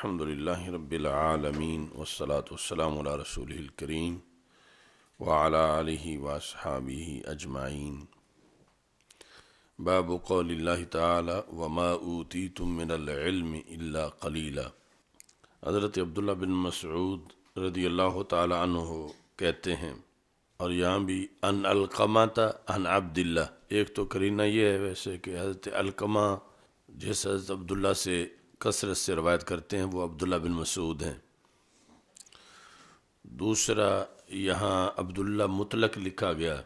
الحمد للہ رب العالمین والصلاة والسلام علی رسولہ الکریم وعلی آلہ واصحابہ اجمعین۔ باب قول اللہ تعالی وما اوتیتم من العلم الا قلیلا۔ حضرت عبداللہ بن مسعود رضی اللہ تعالی عنہ کہتے ہیں، اور یہاں بھی ان علقمہ عن عبداللہ، ایک تو قرینہ یہ ہے ویسے کہ حضرت علقمہ جس حضرت عبداللہ سے کثرت سے روایت کرتے ہیں وہ عبداللہ بن مسعود ہیں۔ دوسرا یہاں عبداللہ مطلق لکھا گیا،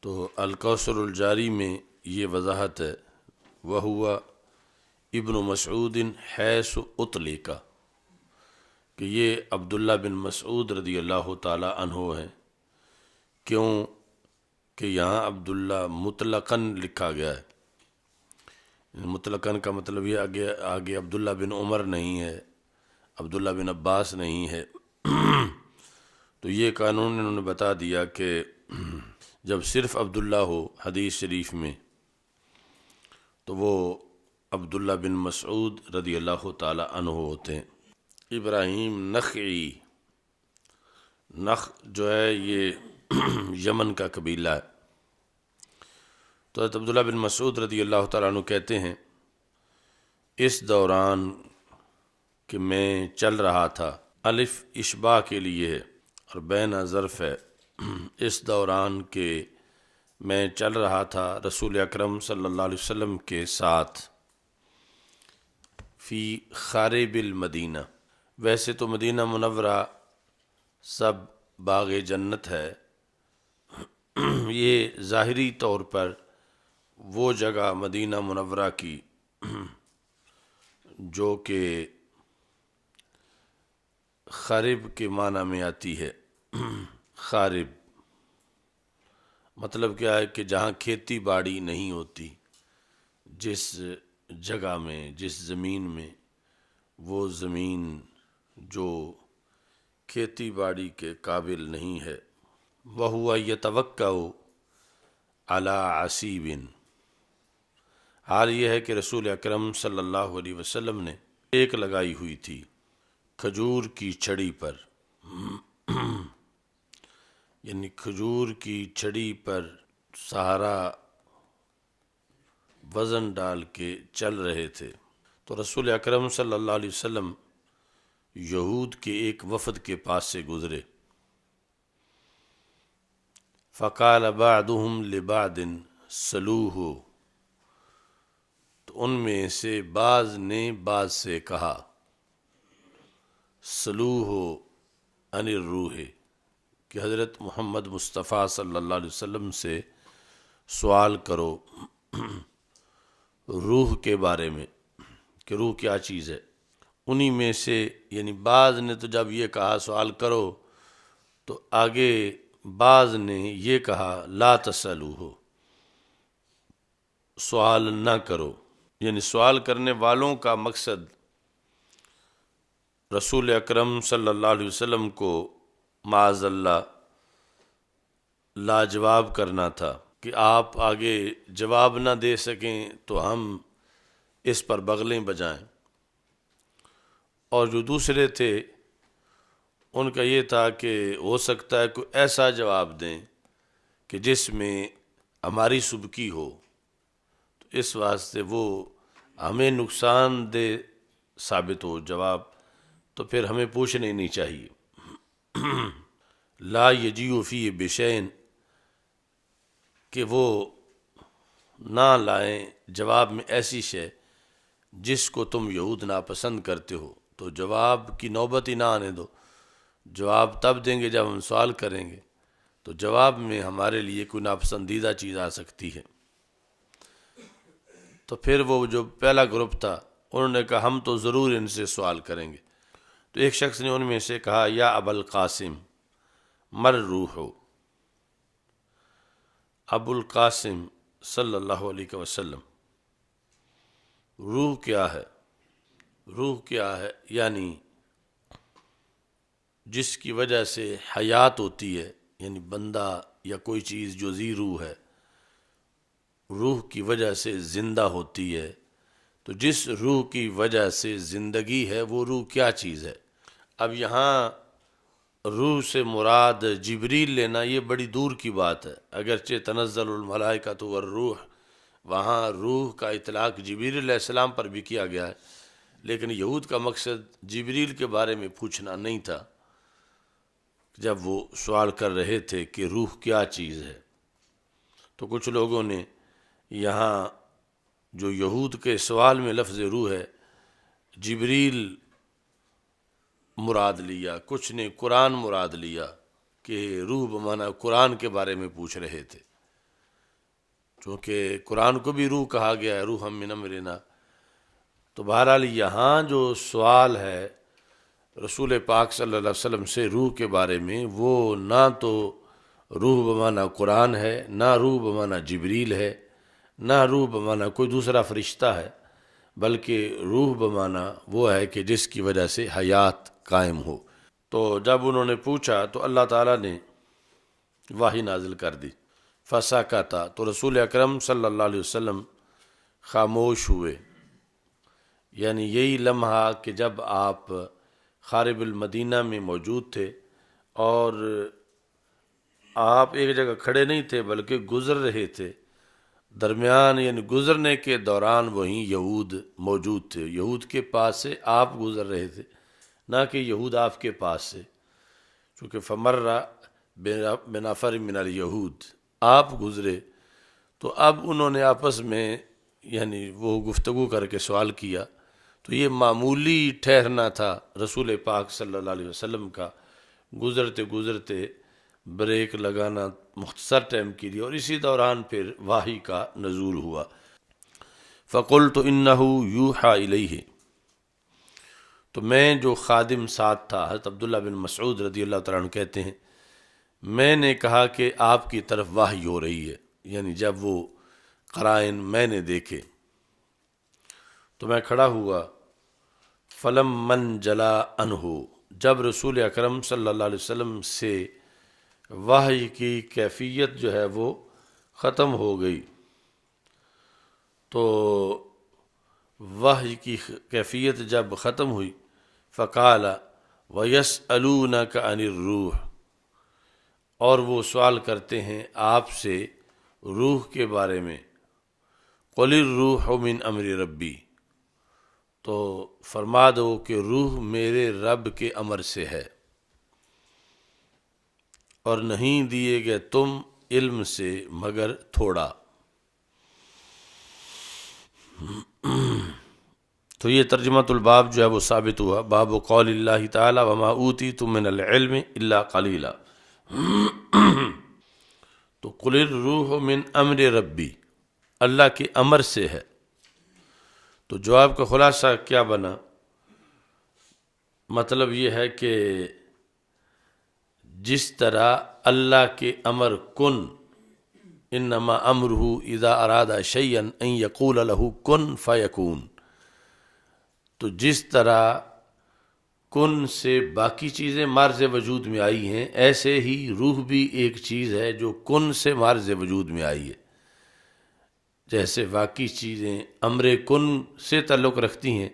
تو الکوثر الجاری میں یہ وضاحت ہے وہوا ابن مسعود حیث اطلق، کہ یہ عبداللہ بن مسعود رضی اللہ تعالی عنہ ہیں، کیوں کہ یہاں عبداللہ مطلقاً لکھا گیا ہے۔ مطلقاً کا مطلب یہ آگے عبداللہ بن عمر نہیں ہے، عبداللہ بن عباس نہیں ہے، تو یہ قانون انہوں نے بتا دیا کہ جب صرف عبداللہ ہو حدیث شریف میں تو وہ عبداللہ بن مسعود رضی اللہ تعالی عنہ ہوتے ہیں۔ ابراہیم نخعی، نخ جو ہے یہ یمن کا قبیلہ ہے۔ تو حضرت عبداللہ بن مسعود رضی اللہ تعالیٰ عنہ کہتے ہیں، اس دوران کہ میں چل رہا تھا، الف اشباع کے لیے ہے اور بین ظرف ہے، اس دوران کہ میں چل رہا تھا رسول اکرم صلی اللہ علیہ وسلم کے ساتھ فی خارب المدینہ، ویسے تو مدینہ منورہ سب باغ جنت ہے، یہ ظاہری طور پر وہ جگہ مدینہ منورہ کی جو کہ خارب کے معنی میں آتی ہے۔ خارب مطلب کیا ہے کہ جہاں کھیتی باڑی نہیں ہوتی، جس جگہ میں جس زمین میں وہ زمین جو کھیتی باڑی کے قابل نہیں ہے، وَهُوَ يَتَوَكَّأُ عَلَى عَصِيبٍ، حال یہ ہے کہ رسول اکرم صلی اللہ علیہ وسلم نے ایک لگائی ہوئی تھی کھجور کی چھڑی پر، یعنی کھجور کی چھڑی پر سہارا وزن ڈال کے چل رہے تھے، تو رسول اکرم صلی اللہ علیہ وسلم یہود کے ایک وفد کے پاس سے گزرے، فقال بعضهم لبعض سلوہ، تو ان میں سے بعض نے بعض سے کہا سلوہ عن الروح، کہ حضرت محمد مصطفیٰ صلی اللہ علیہ وسلم سے سوال کرو روح کے بارے میں کہ روح کیا چیز ہے۔ انہی میں سے یعنی بعض نے تو جب یہ کہا سوال کرو، تو آگے بعض نے یہ کہا لا تسألوہ، سوال نہ کرو، یعنی سوال کرنے والوں کا مقصد رسول اکرم صلی اللہ علیہ وسلم کو معاذ اللہ لاجواب کرنا تھا کہ آپ آگے جواب نہ دے سکیں تو ہم اس پر بغلیں بجائیں، اور جو دوسرے تھے ان کا یہ تھا کہ ہو سکتا ہے کوئی ایسا جواب دیں کہ جس میں ہماری سبکی ہو، تو اس واسطے وہ ہمیں نقصان دہ ثابت ہو جواب، تو پھر ہمیں پوچھنا ہی نہیں چاہیے۔ لا یجیء فی بشیء، کہ وہ نہ لائیں جواب میں ایسی شے جس کو تم یہود ناپسند کرتے ہو، تو جواب کی نوبت ہی نہ آنے دو، جواب تب دیں گے جب ہم سوال کریں گے، تو جواب میں ہمارے لیے کوئی ناپسندیدہ چیز آ سکتی ہے۔ تو پھر وہ جو پہلا گروپ تھا انہوں نے کہا ہم تو ضرور ان سے سوال کریں گے، تو ایک شخص نے ان میں سے کہا یا ابا القاسم مر روح، ابو القاسم صلی اللہ علیہ وسلم روح کیا ہے؟ روح کیا ہے یعنی جس کی وجہ سے حیات ہوتی ہے، یعنی بندہ یا کوئی چیز جو ذی روح ہے، روح کی وجہ سے زندہ ہوتی ہے، تو تو جس روح کی وجہ سے زندگی ہے وہ روح کیا چیز ہے؟ اب یہاں روح سے مراد جبریل لینا یہ بڑی دور کی بات ہے، اگرچہ تنزل الملائکۃ والروح، وہاں روح کا اطلاق جبریل علیہ السلام پر بھی کیا گیا ہے، لیکن یہود کا مقصد جبریل کے بارے میں پوچھنا نہیں تھا جب وہ سوال کر رہے تھے کہ روح کیا چیز ہے۔ تو کچھ لوگوں نے یہاں جو یہود کے سوال میں لفظ روح ہے جبریل مراد لیا، کچھ نے قرآن مراد لیا کہ روح بمعنی قرآن کے بارے میں پوچھ رہے تھے، چونکہ قرآن کو بھی روح کہا گیا ہے، روح من امرنا۔ تو بہرحال یہاں جو سوال ہے رسول پاک صلی اللہ علیہ وسلم سے روح کے بارے میں، وہ نہ تو روح بمعنی قرآن ہے، نہ روح بمعنی جبریل ہے، نہ روح بمعنی کوئی دوسرا فرشتہ ہے، بلکہ روح بمعنی وہ ہے کہ جس کی وجہ سے حیات قائم ہو۔ تو جب انہوں نے پوچھا تو اللہ تعالیٰ نے وحی نازل کر دی، فسکتا، تو رسول اکرم صلی اللہ علیہ وسلم خاموش ہوئے، یعنی یہی لمحہ کہ جب آپ خارب المدینہ میں موجود تھے اور آپ ایک جگہ کھڑے نہیں تھے بلکہ گزر رہے تھے، درمیان یعنی گزرنے کے دوران وہیں یہود موجود تھے، یہود کے پاس سے آپ گزر رہے تھے، نہ کہ یہود آپ کے پاس سے، چونکہ فمرہ بنفر من الیہود، آپ گزرے۔ تو اب انہوں نے آپس میں یعنی وہ گفتگو کر کے سوال کیا، تو یہ معمولی ٹھہرنا تھا رسول پاک صلی اللہ علیہ وسلم کا، گزرتے گزرتے بریک لگانا مختصر ٹائم کے لیے، اور اسی دوران پھر وحی کا نزول ہوا۔ فقلت انہ یوحی الیہ، تو میں جو خادم ساتھ تھا، حضرت عبداللہ بن مسعود رضی اللہ تعالیٰ عنہ کہتے ہیں، میں نے کہا کہ آپ کی طرف وحی ہو رہی ہے، یعنی جب وہ قرائن میں نے دیکھے تو میں کھڑا ہوا، فلم من جلا عنہ، جب رسول اکرم صلی اللہ علیہ وسلم سے وحی کی کیفیت جو ہے وہ ختم ہو گئی، تو وحی کی کیفیت جب ختم ہوئی، فقال وَيَسْأَلُونَكَ عَنِ الروح، اور وہ سوال کرتے ہیں آپ سے روح کے بارے میں، قُلِ الروح من امر ربی، تو فرما دو کہ روح میرے رب کے امر سے ہے، اور نہیں دیے گئے تم علم سے مگر تھوڑا۔ تو یہ ترجمۃ الباب جو ہے وہ ثابت ہوا، باب قول اللہ تعالی وما اوتیتم من العلم الا قلیلا۔ تو قل الروح من امر ربی، اللہ کے امر سے ہے۔ تو جواب کا خلاصہ کیا بنا؟ مطلب یہ ہے کہ جس طرح اللہ کے امر کن، انما امرہ اذا اراد شیئا ان یقول له کن فیکون، تو جس طرح کن سے باقی چیزیں مارز وجود میں آئی ہیں، ایسے ہی روح بھی ایک چیز ہے جو کن سے مارز وجود میں آئی ہے۔ جیسے باقی چیزیں امر کن سے تعلق رکھتی ہیں،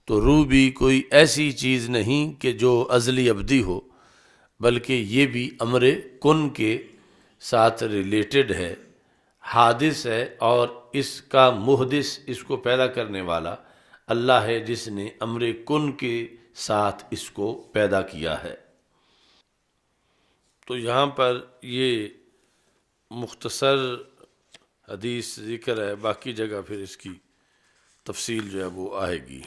تو روح بھی کوئی ایسی چیز نہیں کہ جو ازلی ابدی ہو، بلکہ یہ بھی امر کن کے ساتھ ریلیٹڈ ہے، حادث ہے، اور اس کا محدث، اس کو پیدا کرنے والا اللہ ہے، جس نے امر کن کے ساتھ اس کو پیدا کیا ہے۔ تو یہاں پر یہ مختصر حدیث ذکر ہے، باقی جگہ پھر اس کی تفصیل جو ہے وہ آئے گی۔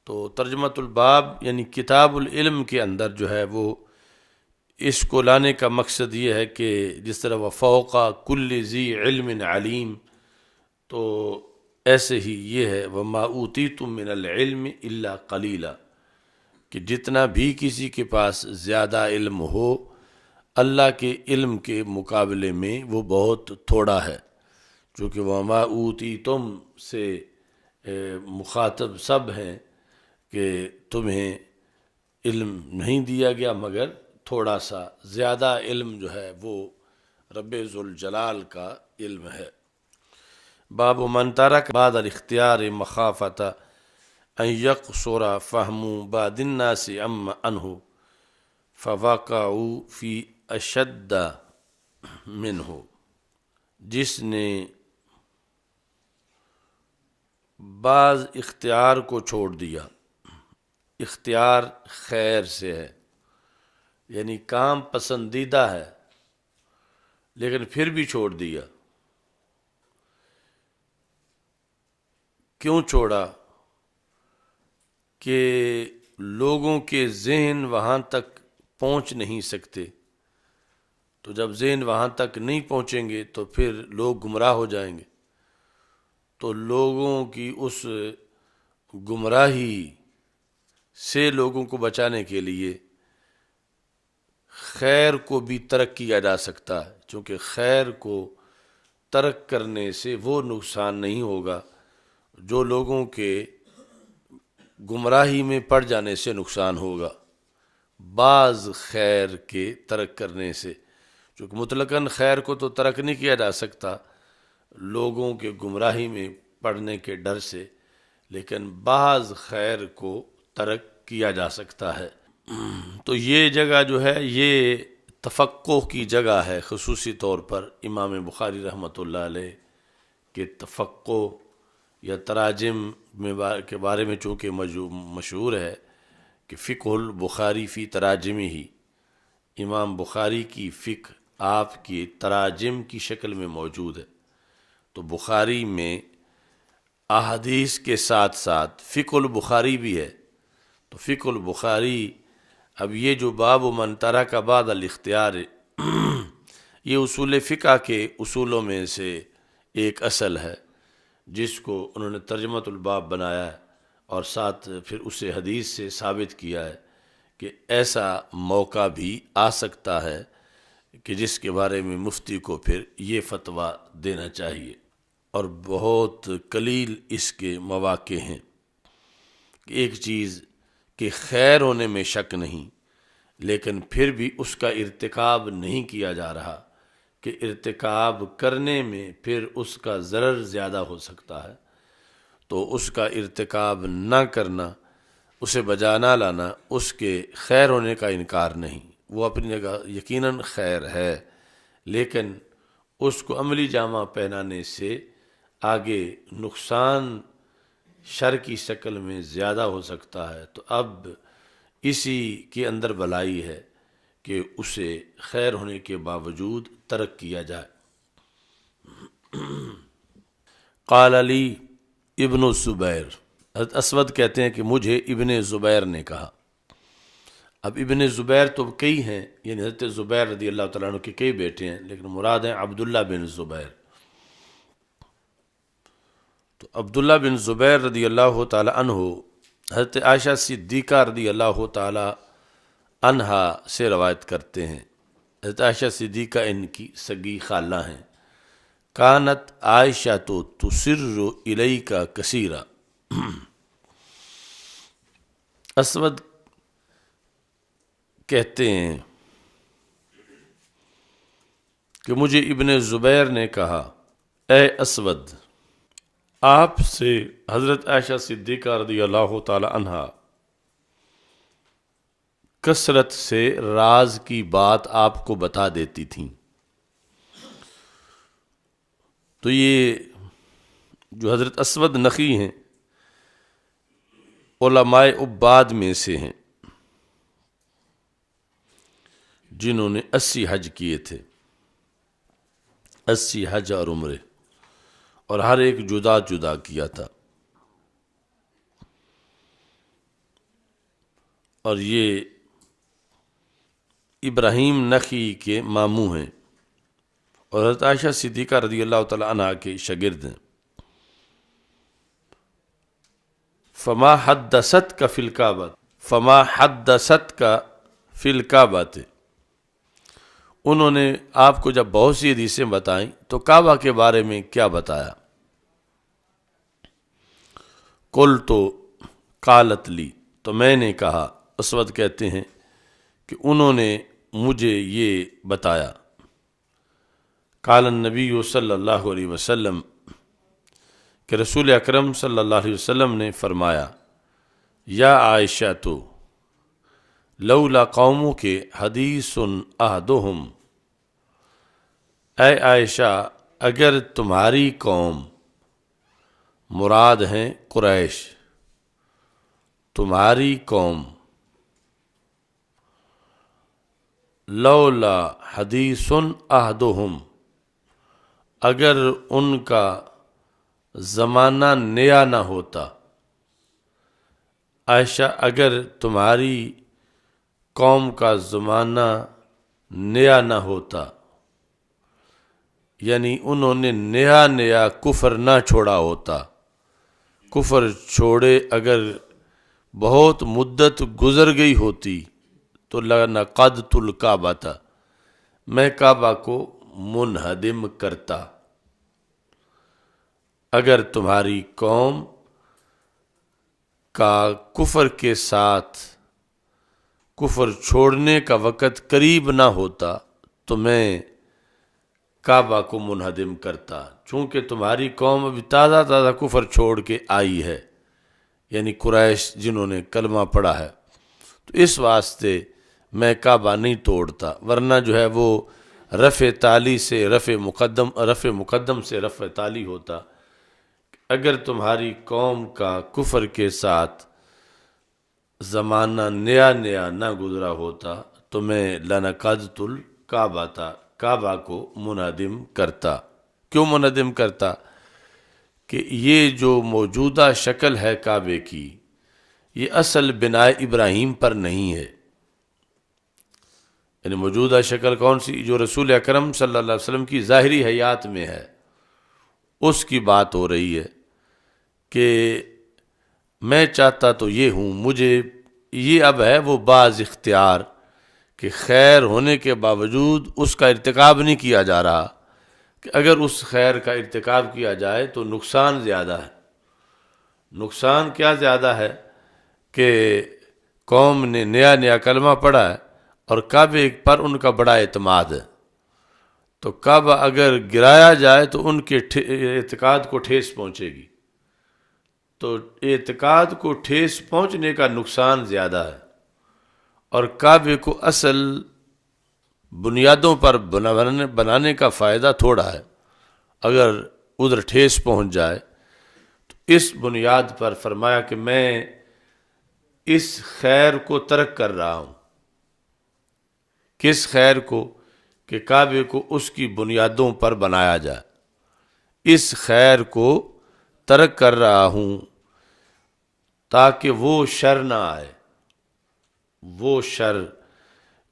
تو ترجمۃ الباب یعنی کتاب العلم کے اندر جو ہے وہ اس کو لانے کا مقصد یہ ہے کہ جس طرح وفوق کل ذی علم علیم، تو ایسے ہی یہ ہے وما اوتیتم من العلم الا قلیلا، کہ جتنا بھی کسی کے پاس زیادہ علم ہو، اللہ کے علم کے مقابلے میں وہ بہت تھوڑا ہے، چونکہ وما اوتیتم سے مخاطب سب ہیں کہ تمہیں علم نہیں دیا گیا مگر تھوڑا سا، زیادہ علم جو ہے وہ رب ذوالجلال کا علم ہے۔ باب من ترک بعد الاختیار مخافت ان یقصر فہم بعد الناس عنہ فواقعوا فی اشد منہ، جس نے بعض اختیار کو چھوڑ دیا، اختیار خیر سے ہے، یعنی کام پسندیدہ ہے لیکن پھر بھی چھوڑ دیا۔ کیوں چھوڑا؟ کہ لوگوں کے ذہن وہاں تک پہنچ نہیں سکتے، تو جب ذہن وہاں تک نہیں پہنچیں گے تو پھر لوگ گمراہ ہو جائیں گے، تو لوگوں کی اس گمراہی سے لوگوں کو بچانے کے لیے خیر کو بھی ترک کیا جا سکتا ہے، چونکہ خیر کو ترک کرنے سے وہ نقصان نہیں ہوگا جو لوگوں کے گمراہی میں پڑ جانے سے نقصان ہوگا، بعض خیر کے ترک کرنے سے، چونکہ مطلقاً خیر کو تو ترک نہیں کیا جا سکتا لوگوں کے گمراہی میں پڑنے کے ڈر سے، لیکن بعض خیر کو ترک کیا جا سکتا ہے۔ تو یہ جگہ جو ہے یہ تفقہ کی جگہ ہے، خصوصی طور پر امام بخاری رحمۃ اللہ علیہ کے تفقہ یا تراجم کے بارے میں چونکہ مشہور ہے کہ فقہ البخاری فی تراجمہ ہی، امام بخاری کی فقہ آپ کی تراجم کی شکل میں موجود ہے، تو بخاری میں احادیث کے ساتھ ساتھ فقہ البخاری بھی ہے، تو فقہ البخاری اب یہ جو باب من ترک بعد الاختیار یہ اصول فقہ کے اصولوں میں سے ایک اصل ہے جس کو انہوں نے ترجمۃ الباب بنایا ہے، اور ساتھ پھر اسے حدیث سے ثابت کیا ہے کہ ایسا موقع بھی آ سکتا ہے کہ جس کے بارے میں مفتی کو پھر یہ فتویٰ دینا چاہیے، اور بہت قلیل اس کے مواقع ہیں کہ ایک چیز کہ خیر ہونے میں شک نہیں لیکن پھر بھی اس کا ارتکاب نہیں کیا جا رہا، کہ ارتکاب کرنے میں پھر اس کا ضرر زیادہ ہو سکتا ہے، تو اس کا ارتکاب نہ کرنا، اسے بجا نہ لانا، اس کے خیر ہونے کا انکار نہیں، وہ اپنی جگہ یقیناً خیر ہے، لیکن اس کو عملی جامہ پہنانے سے آگے نقصان شر کی شکل میں زیادہ ہو سکتا ہے، تو اب اسی کے اندر بھلائی ہے کہ اسے خیر ہونے کے باوجود ترک کیا جائے۔ قال علی ابن الزبیر، حضرت اسود کہتے ہیں کہ مجھے ابن زبیر نے کہا۔ اب ابن زبیر تو کئی ہیں، یعنی حضرت زبیر رضی اللہ تعالیٰ عنہ کے کئی بیٹے ہیں، لیکن مراد ہیں عبداللہ بن زبیر۔ تو عبداللہ بن زبیر رضی اللہ تعالی عنہ حضرت عائشہ صدیقہ رضی اللہ تعالی عنہا سے روایت کرتے ہیں۔ حضرت عائشہ صدیقہ ان کی سگی خالہ ہیں۔ کانت عائشہ تو تسر الیک کثیرا، اسود کہتے ہیں کہ مجھے ابن زبیر نے کہا، اے اسود، آپ سے حضرت عائشہ صدیقہ رضی اللہ تعالی عنہا کثرت سے راز کی بات آپ کو بتا دیتی تھیں۔ تو یہ جو حضرت اسود نخی ہیں علماء عباد میں سے ہیں جنہوں نے 80 حج کیے تھے، 80 حج اور عمرے، اور ہر ایک جدا جدا کیا تھا، اور یہ ابراہیم نخعی کے ماموں ہیں اور حضرت عائشہ صدیقہ رضی اللہ تعالی عنہا کے شاگرد ہیں۔ فما حدثت کا فی الکعبۃ، انہوں نے آپ کو جب بہت سی حدیثیں بتائیں تو کعبہ کے بارے میں کیا بتایا؟ قلت قالت لی، تو میں نے کہا، اسود کہتے ہیں کہ انہوں نے مجھے یہ بتایا، قال النبی صلی اللہ علیہ وسلم، کہ رسول اکرم صلی اللہ علیہ وسلم نے فرمایا یا عائشہ تو لولا قوموں کے حدیث احدہم، اے عائشہ اگر تمہاری قوم، مراد ہیں قریش، تمہاری قوم، لولا حدیث احدہم، اگر ان کا زمانہ نیا نہ ہوتا، عائشہ اگر تمہاری قوم کا زمانہ نیا نہ ہوتا، یعنی انہوں نے نیا نیا کفر نہ چھوڑا ہوتا، کفر چھوڑے اگر بہت مدت گزر گئی ہوتی تو لنقضت الکعبۃ، میں کعبہ کو منہدم کرتا۔ اگر تمہاری قوم کا کفر کے ساتھ کفر چھوڑنے کا وقت قریب نہ ہوتا تو میں کعبہ کو منہدم کرتا، چونکہ تمہاری قوم ابھی تازہ تازہ کفر چھوڑ کے آئی ہے، یعنی قریش جنہوں نے کلمہ پڑھا ہے، تو اس واسطے میں کعبہ نہیں توڑتا، ورنہ جو ہے وہ رفع تالی سے رفع مقدم سے رفع تالی ہوتا۔ اگر تمہاری قوم کا کفر کے ساتھ زمانہ نیا نیا نہ گزرا ہوتا تو میں لنقضت الکعبۃ، کعبہ کو منہدم کرتا۔ کیوں منہدم کرتا؟ کہ یہ جو موجودہ شکل ہے کعبے کی، یہ اصل بنائے ابراہیم پر نہیں ہے۔ یعنی موجودہ شکل کون سی؟ جو رسول اکرم صلی اللہ علیہ وسلم کی ظاہری حیات میں ہے، اس کی بات ہو رہی ہے کہ میں چاہتا تو یہ ہوں، مجھے یہ اب ہے وہ بعض اختیار کہ خیر ہونے کے باوجود اس کا ارتکاب نہیں کیا جا رہا، کہ اگر اس خیر کا ارتکاب کیا جائے تو نقصان زیادہ ہے۔ نقصان کیا زیادہ ہے کہ قوم نے نیا نیا کلمہ پڑھا ہے اور کعبے پر ان کا بڑا اعتماد ہے، تو کعبہ اگر گرایا جائے تو ان کے اعتقاد کو ٹھیس پہنچے گی، تو اعتقاد کو ٹھیس پہنچنے کا نقصان زیادہ ہے، اور کعبے کو اصل بنیادوں پر بنانے کا فائدہ تھوڑا ہے۔ اگر ادھر ٹھیس پہنچ جائے تو اس بنیاد پر فرمایا کہ میں اس خیر کو ترک کر رہا ہوں۔ کس خیر کو؟ کہ کعبے کو اس کی بنیادوں پر بنایا جائے، اس خیر کو ترک کر رہا ہوں تاکہ وہ شر نہ آئے۔ وہ شر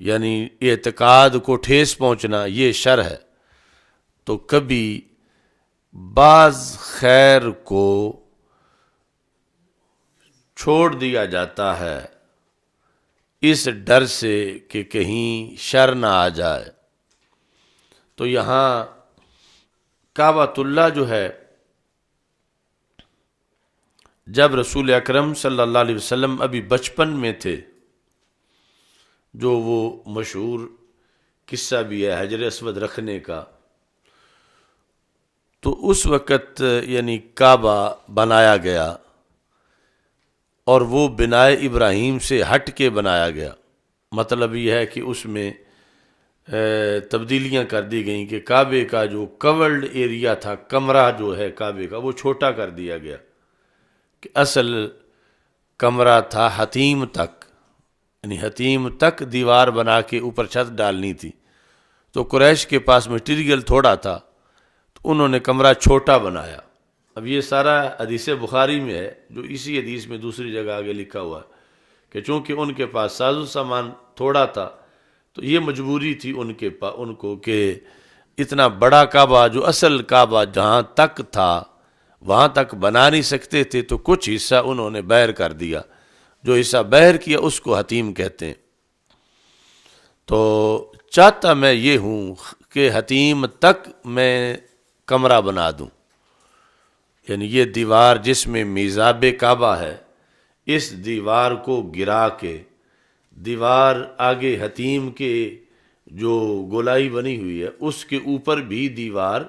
یعنی اعتقاد کو ٹھیس پہنچنا، یہ شر ہے۔ تو کبھی بعض خیر کو چھوڑ دیا جاتا ہے اس ڈر سے کہ کہیں شر نہ آ جائے۔ تو یہاں کعبۃ اللہ جو ہے، جب رسول اکرم صلی اللہ علیہ وسلم ابھی بچپن میں تھے، جو وہ مشہور قصہ بھی ہے حجر اسود رکھنے کا، تو اس وقت یعنی کعبہ بنایا گیا اور وہ بنائے ابراہیم سے ہٹ کے بنایا گیا۔ مطلب یہ ہے کہ اس میں تبدیلیاں کر دی گئیں کہ کعبے کا جو کورڈ ایریا تھا، کمرہ جو ہے کعبے کا، وہ چھوٹا کر دیا گیا، کہ اصل کمرہ تھا حتیم تک، یعنی حتیم تک دیوار بنا کے اوپر چھت ڈالنی تھی، تو قریش کے پاس مٹیریل تھوڑا تھا تو انہوں نے کمرہ چھوٹا بنایا۔ اب یہ سارا حدیث بخاری میں ہے، جو اسی حدیث میں دوسری جگہ آگے لکھا ہوا ہے کہ چونکہ ان کے پاس ساز و سامان تھوڑا تھا تو یہ مجبوری تھی ان کو کہ اتنا بڑا کعبہ، جو اصل کعبہ جہاں تک تھا وہاں تک بنا نہیں سکتے تھے، تو کچھ حصہ انہوں نے بحر کر دیا، جو حصہ بحر کیا اس کو حتیم کہتے ہیں۔ تو چاہتا میں یہ ہوں کہ حتیم تک میں کمرہ بنا دوں، یعنی یہ دیوار جس میں میزاب کعبہ ہے، اس دیوار کو گرا کے دیوار آگے حتیم کے جو گولائی بنی ہوئی ہے اس کے اوپر بھی دیوار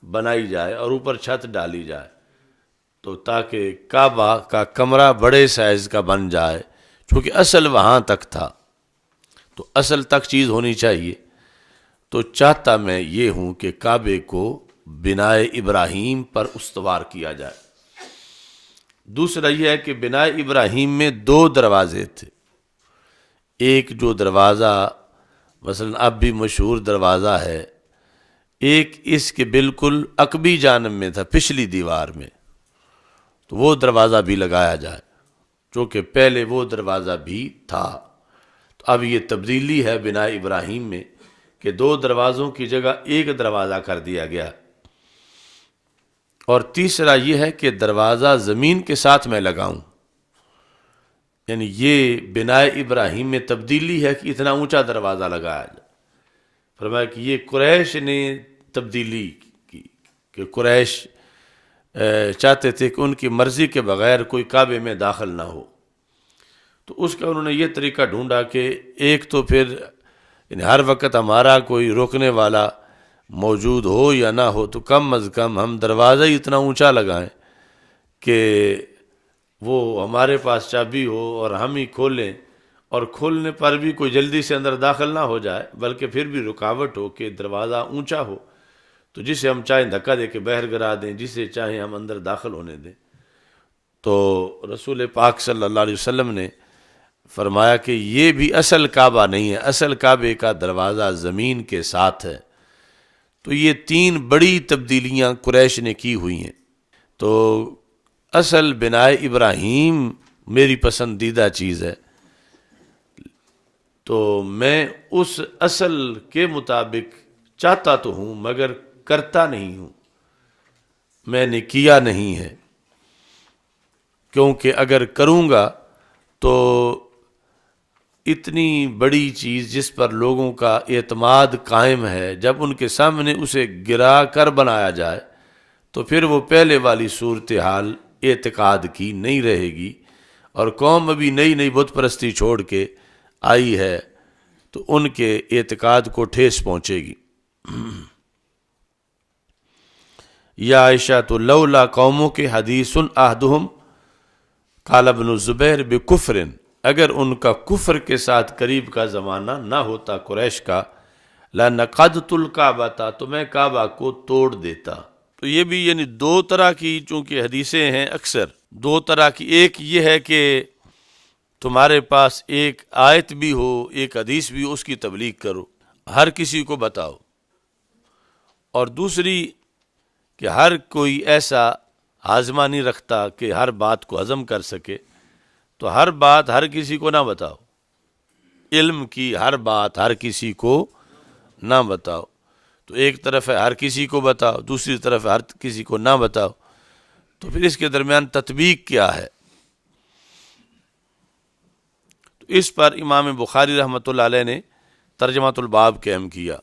بنائی جائے اور اوپر چھت ڈالی جائے، تو تاکہ کعبہ کا کمرہ بڑے سائز کا بن جائے، چونکہ اصل وہاں تک تھا تو اصل تک چیز ہونی چاہیے، تو چاہتا میں یہ ہوں کہ کعبے کو بنائے ابراہیم پر استوار کیا جائے۔ دوسرا یہ ہے کہ بنائے ابراہیم میں 2 دروازے تھے، ایک جو دروازہ مثلا اب بھی مشہور دروازہ ہے، ایک اس کے بالکل عقبی جانب میں تھا، پچھلی دیوار میں، تو وہ دروازہ بھی لگایا جائے، چونکہ پہلے وہ دروازہ بھی تھا۔ تو اب یہ تبدیلی ہے بنائے ابراہیم میں کہ 2 دروازوں کی جگہ ایک دروازہ کر دیا گیا۔ اور تیسرا یہ ہے کہ دروازہ زمین کے ساتھ میں لگاؤں، یعنی یہ بنائے ابراہیم میں تبدیلی ہے کہ اتنا اونچا دروازہ لگایا جائے۔ فرمایا کہ یہ قریش نے تبدیلی کی کہ قریش چاہتے تھے کہ ان کی مرضی کے بغیر کوئی کعبے میں داخل نہ ہو، تو اس کا انہوں نے یہ طریقہ ڈھونڈا کہ ایک تو پھر یعنی ہر وقت ہمارا کوئی روکنے والا موجود ہو یا نہ ہو تو کم از کم ہم دروازہ ہی اتنا اونچا لگائیں کہ وہ ہمارے پاس چابی ہو اور ہم ہی کھولیں، اور کھولنے پر بھی کوئی جلدی سے اندر داخل نہ ہو جائے، بلکہ پھر بھی رکاوٹ ہو کہ دروازہ اونچا ہو، تو جسے ہم چاہیں دھکا دے کے باہر گرا دیں، جسے چاہیں ہم اندر داخل ہونے دیں۔ تو رسول پاک صلی اللہ علیہ وسلم نے فرمایا کہ یہ بھی اصل کعبہ نہیں ہے، اصل کعبے کا دروازہ زمین کے ساتھ ہے۔ تو یہ 3 بڑی تبدیلیاں قریش نے کی ہوئی ہیں۔ تو اصل بنائے ابراہیم میری پسندیدہ چیز ہے، تو میں اس اصل کے مطابق چاہتا تو ہوں مگر کرتا نہیں ہوں، میں نے کیا نہیں ہے، کیونکہ اگر کروں گا تو اتنی بڑی چیز جس پر لوگوں کا اعتماد قائم ہے، جب ان کے سامنے اسے گرا کر بنایا جائے تو پھر وہ پہلے والی صورتحال اعتقاد کی نہیں رہے گی، اور قوم ابھی نئی نئی بت پرستی چھوڑ کے آئی ہے تو ان کے اعتقاد کو ٹھیس پہنچے گی۔ یا عائشہ تو لولا قوموں کے حدیث احدہم قال ابن الزبیر بکفر، اگر ان کا کفر کے ساتھ قریب کا زمانہ نہ ہوتا قریش کا، لَنَقَضْتُ الْكَعْبَةَ، تو میں کعبہ کو توڑ دیتا۔ تو یہ بھی یعنی 2 طرح کی چونکہ حدیثیں ہیں، اکثر 2 طرح کی، ایک یہ ہے کہ تمہارے پاس ایک آیت بھی ہو، ایک حدیث بھی ہو، اس کی تبلیغ کرو، ہر کسی کو بتاؤ، اور دوسری کہ ہر کوئی ایسا ہاضمہ نہیں رکھتا کہ ہر بات کو ہضم کر سکے، تو ہر بات ہر کسی کو نہ بتاؤ، علم کی ہر بات ہر کسی کو نہ بتاؤ۔ تو ایک طرف ہے ہر کسی کو بتاؤ، دوسری طرف ہے ہر کسی کو نہ بتاؤ، تو پھر اس کے درمیان تطبیق کیا ہے؟ تو اس پر امام بخاری رحمۃ اللہ علیہ نے ترجمۃ الباب قائم کیا،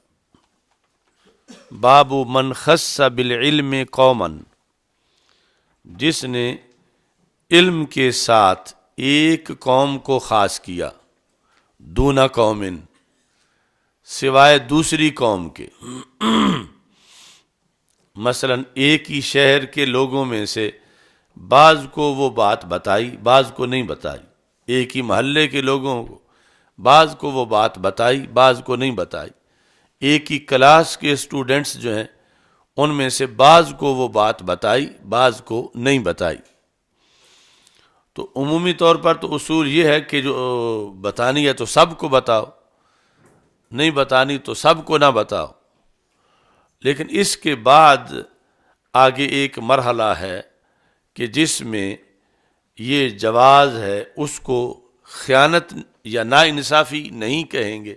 باب من خص بالعلم قوما، جس نے علم کے ساتھ ایک قوم کو خاص کیا، دون قوم، سوائے دوسری قوم کے، مثلا ایک ہی شہر کے لوگوں میں سے بعض کو وہ بات بتائی، بعض کو نہیں بتائی، ایک ہی محلے کے لوگوں کو بعض کو وہ بات بتائی، بعض کو نہیں بتائی، ایک ہی کلاس کے اسٹوڈنٹس جو ہیں ان میں سے بعض کو وہ بات بتائی، بعض کو نہیں بتائی۔ تو عمومی طور پر تو اصول یہ ہے کہ جو بتانی ہے تو سب کو بتاؤ، نہیں بتانی تو سب کو نہ بتاؤ، لیکن اس کے بعد آگے ایک مرحلہ ہے کہ جس میں یہ جواز ہے، اس کو خیانت یا ناانصافی نہیں کہیں گے،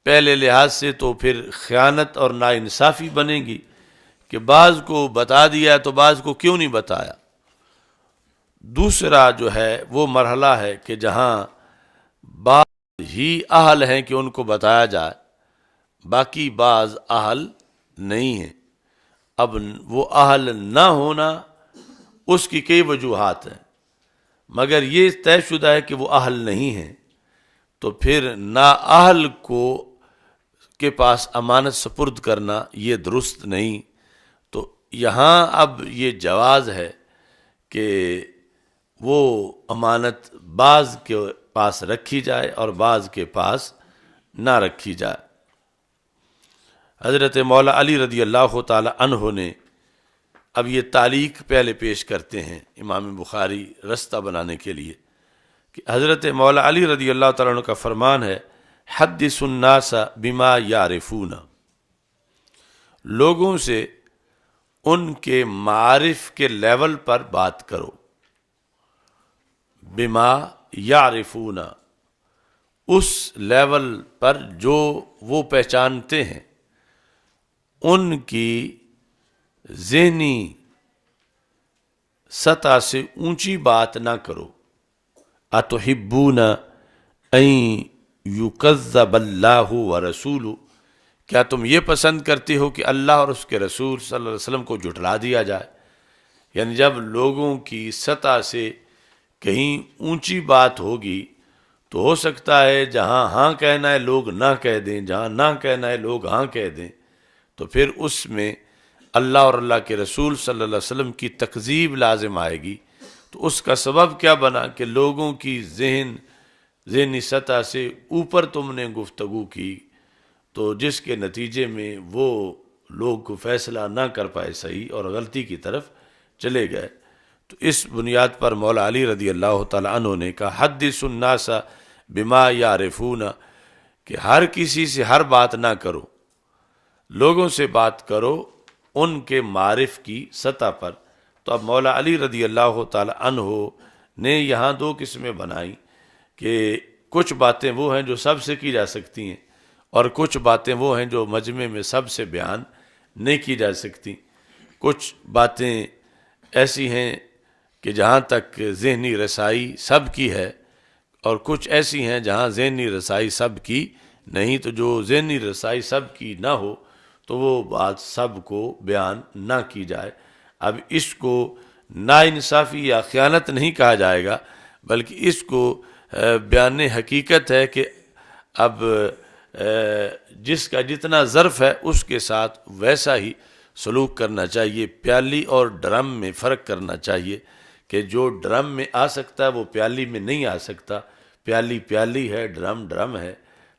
پہلے لحاظ سے تو پھر خیانت اور ناانصافی بنے گی کہ بعض کو بتا دیا تو بعض کو کیوں نہیں بتایا۔ دوسرا جو ہے وہ مرحلہ ہے کہ جہاں بعض ہی اہل ہیں کہ ان کو بتایا جائے، باقی بعض اہل نہیں ہیں۔ اب وہ اہل نہ ہونا اس کی کئی وجوہات ہیں، مگر یہ طے شدہ ہے کہ وہ اہل نہیں ہیں، تو پھر نااہل کو کے پاس امانت سپرد کرنا یہ درست نہیں۔ تو یہاں اب یہ جواز ہے کہ وہ امانت بعض کے پاس رکھی جائے اور بعض کے پاس نہ رکھی جائے۔ حضرت مولا علی رضی اللہ تعالی عنہ نے اب یہ تعلیق پہلے پیش کرتے ہیں امام بخاری رستہ بنانے کے لیے کہ حضرت مولا علی رضی اللہ تعالیٰ عنہ کا فرمان ہے، حدث الناس بما یعرفون، لوگوں سے ان کے معارف کے لیول پر بات کرو، بما یعرفون، اس لیول پر جو وہ پہچانتے ہیں، ان کی ذہنی سطح سے اونچی بات نہ کرو۔ اتحبون ان یکذب اللہ ورسولہ، کیا تم یہ پسند کرتے ہو کہ اللہ اور اس کے رسول صلی اللہ علیہ وسلم کو جھٹلا دیا جائے؟ یعنی جب لوگوں کی سطح سے کہیں اونچی بات ہوگی تو ہو سکتا ہے جہاں ہاں کہنا ہے لوگ نہ کہہ دیں، جہاں نہ کہنا ہے لوگ ہاں کہہ دیں، تو پھر اس میں اللہ اور اللہ کے رسول صلی اللہ علیہ وسلم کی تکذیب لازم آئے گی۔ تو اس کا سبب کیا بنا کہ لوگوں کی ذہنی سطح سے اوپر تم نے گفتگو کی، تو جس کے نتیجے میں وہ لوگ کو فیصلہ نہ کر پائے صحیح اور غلطی کی طرف چلے گئے۔ تو اس بنیاد پر مولا علی رضی اللہ تعالی عنہ نے کہا حدث الناس بما یعرفون، کہ ہر کسی سے ہر بات نہ کرو، لوگوں سے بات کرو ان کے معارف کی سطح پر۔ تو اب مولا علی رضی اللہ تعالی عنہ نے یہاں دو قسمیں بنائیں کہ کچھ باتیں وہ ہیں جو سب سے کی جا سکتی ہیں اور کچھ باتیں وہ ہیں جو مجمع میں سب سے بیان نہیں کی جا سکتی۔ کچھ باتیں ایسی ہیں کہ جہاں تک ذہنی رسائی سب کی ہے، اور کچھ ایسی ہیں جہاں ذہنی رسائی سب کی نہیں۔ تو جو ذہنی رسائی سب کی نہ ہو تو وہ بات سب کو بیان نہ کی جائے۔ اب اس کو ناانصافی یا خیانت نہیں کہا جائے گا، بلکہ اس کو بیان حقیقت ہے کہ اب جس کا جتنا ظرف ہے اس کے ساتھ ویسا ہی سلوک کرنا چاہیے۔ پیالی اور ڈرم میں فرق کرنا چاہیے کہ جو ڈرم میں آ سکتا ہے وہ پیالی میں نہیں آ سکتا۔ پیالی پیالی ہے، ڈرم ڈرم ہے۔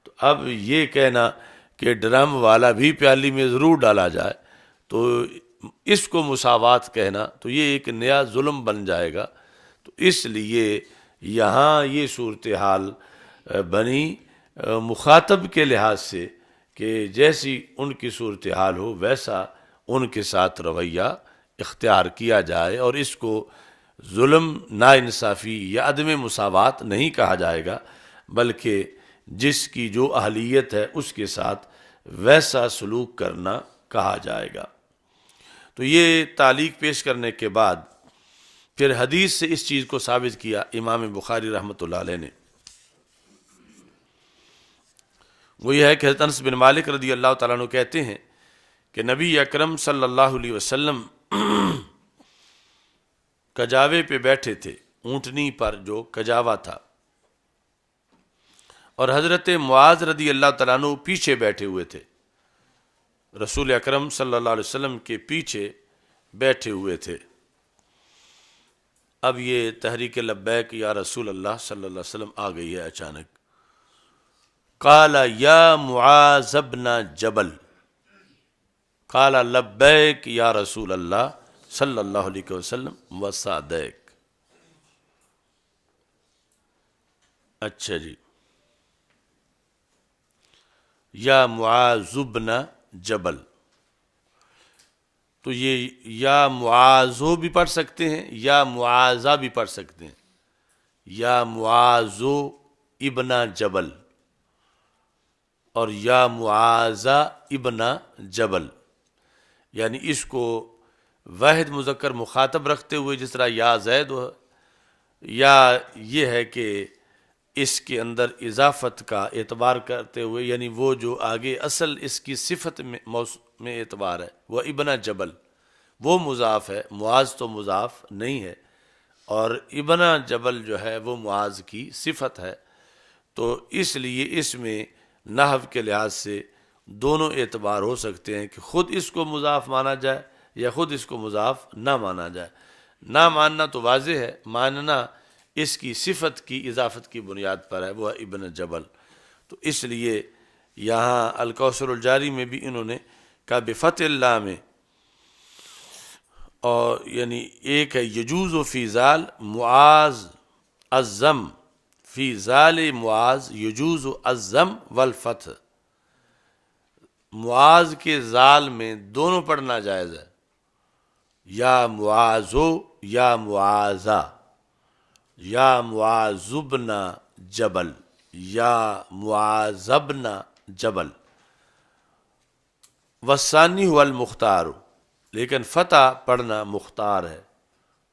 تو اب یہ کہنا کہ ڈرم والا بھی پیالی میں ضرور ڈالا جائے، تو اس کو مساوات کہنا تو یہ ایک نیا ظلم بن جائے گا۔ تو اس لیے یہاں یہ صورتحال بنی مخاطب کے لحاظ سے کہ جیسی ان کی صورتحال ہو ویسا ان کے ساتھ رویہ اختیار کیا جائے، اور اس کو ظلم، ناانصافی یا عدم مساوات نہیں کہا جائے گا، بلکہ جس کی جو اہلیت ہے اس کے ساتھ ویسا سلوک کرنا کہا جائے گا۔ تو یہ تعلیق پیش کرنے کے بعد پھر حدیث سے اس چیز کو ثابت کیا امام بخاری رحمۃ اللہ علیہ نے۔ وہ یہ ہے کہ حضرت انس بن مالک رضی اللہ تعالیٰ عنہ کہتے ہیں کہ نبی اکرم صلی اللہ علیہ وسلم کجاوے پہ بیٹھے تھے، اونٹنی پر جو کجاوا تھا، اور حضرت معاذ رضی اللہ تعالیٰ عنہ پیچھے بیٹھے ہوئے تھے، رسول اکرم صلی اللہ علیہ وسلم کے پیچھے بیٹھے ہوئے تھے۔ اب یہ تحریک لبیک یا رسول اللہ صلی اللہ علیہ وسلم آ گئی ہے اچانک۔ قال یا معاذ بن جبل، قال لبیک یا رسول اللہ صلی اللہ علیہ وسلم وسعدیک۔ اچھا جی، یا معاذ بن جبل، تو یہ یا معاذو بھی پڑھ سکتے ہیں یا معاذہ بھی پڑھ سکتے ہیں، یا معاذو ابن جبل اور یا معاذہ ابن جبل، یعنی اس کو واحد مذکر مخاطب رکھتے ہوئے جس طرح یا زید ہو، یا یہ ہے کہ اس کے اندر اضافت کا اعتبار کرتے ہوئے، یعنی وہ جو آگے اصل اس کی صفت میں اعتبار ہے وہ ابن جبل، وہ مضاف ہے، معاذ تو مضاف نہیں ہے، اور ابن جبل جو ہے وہ معاذ کی صفت ہے۔ تو اس لیے اس میں نحو کے لحاظ سے دونوں اعتبار ہو سکتے ہیں کہ خود اس کو مضاف مانا جائے یا خود اس کو مضاف نہ مانا جائے۔ نہ ماننا تو واضح ہے، ماننا اس کی صفت کی اضافت کی بنیاد پر ہے، وہ ابن جبل۔ تو اس لیے یہاں الکوثر الجاری میں بھی انہوں نے کہا بفتح اللہ میں، اور یعنی ایک ہے یجوز و فی ذال معاذ الزم، فی ذال معاذ یجوز و الزم والفتح، معاذ کے ذال میں دونوں پڑھنا جائز ہے، یا معاذو یا معاذہ، یا معاذبن جبل یا معاذبن جبل، والثانی هو المختار، لیکن فتح پڑھنا مختار ہے،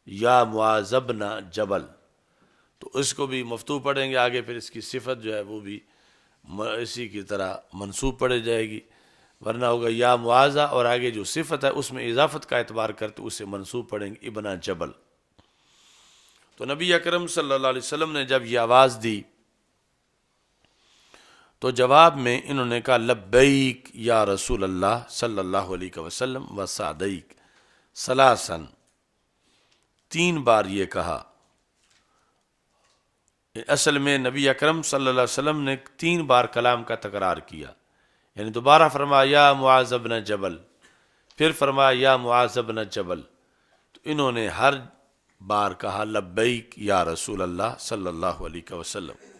یا معاذبن جبل۔ تو اس کو بھی مفتوح پڑھیں گے آگے، پھر اس کی صفت جو ہے وہ بھی اسی کی طرح منصوب پڑھی جائے گی، ورنہ ہوگا یا معاذہ اور آگے جو صفت ہے اس میں اضافت کا اعتبار کرتے اسے منصوب پڑھیں گے ابن جبل۔ تو نبی اکرم صلی اللہ علیہ وسلم نے جب یہ آواز دی تو جواب میں انہوں نے کہا لبیک یا رسول اللہ صلی اللہ علیہ وسلم و سعدیک ثلاثاً، 3 بار یہ کہا۔ اصل میں نبی اکرم صلی اللہ علیہ وسلم نے 3 بار کلام کا تکرار کیا، یعنی دوبارہ فرمایا یا معاذ بن جبل، پھر فرمایا یا معاذ بن جبل، تو انہوں نے ہر بار کہا لبیک یا رسول اللہ صلی اللہ علیہ وسلم۔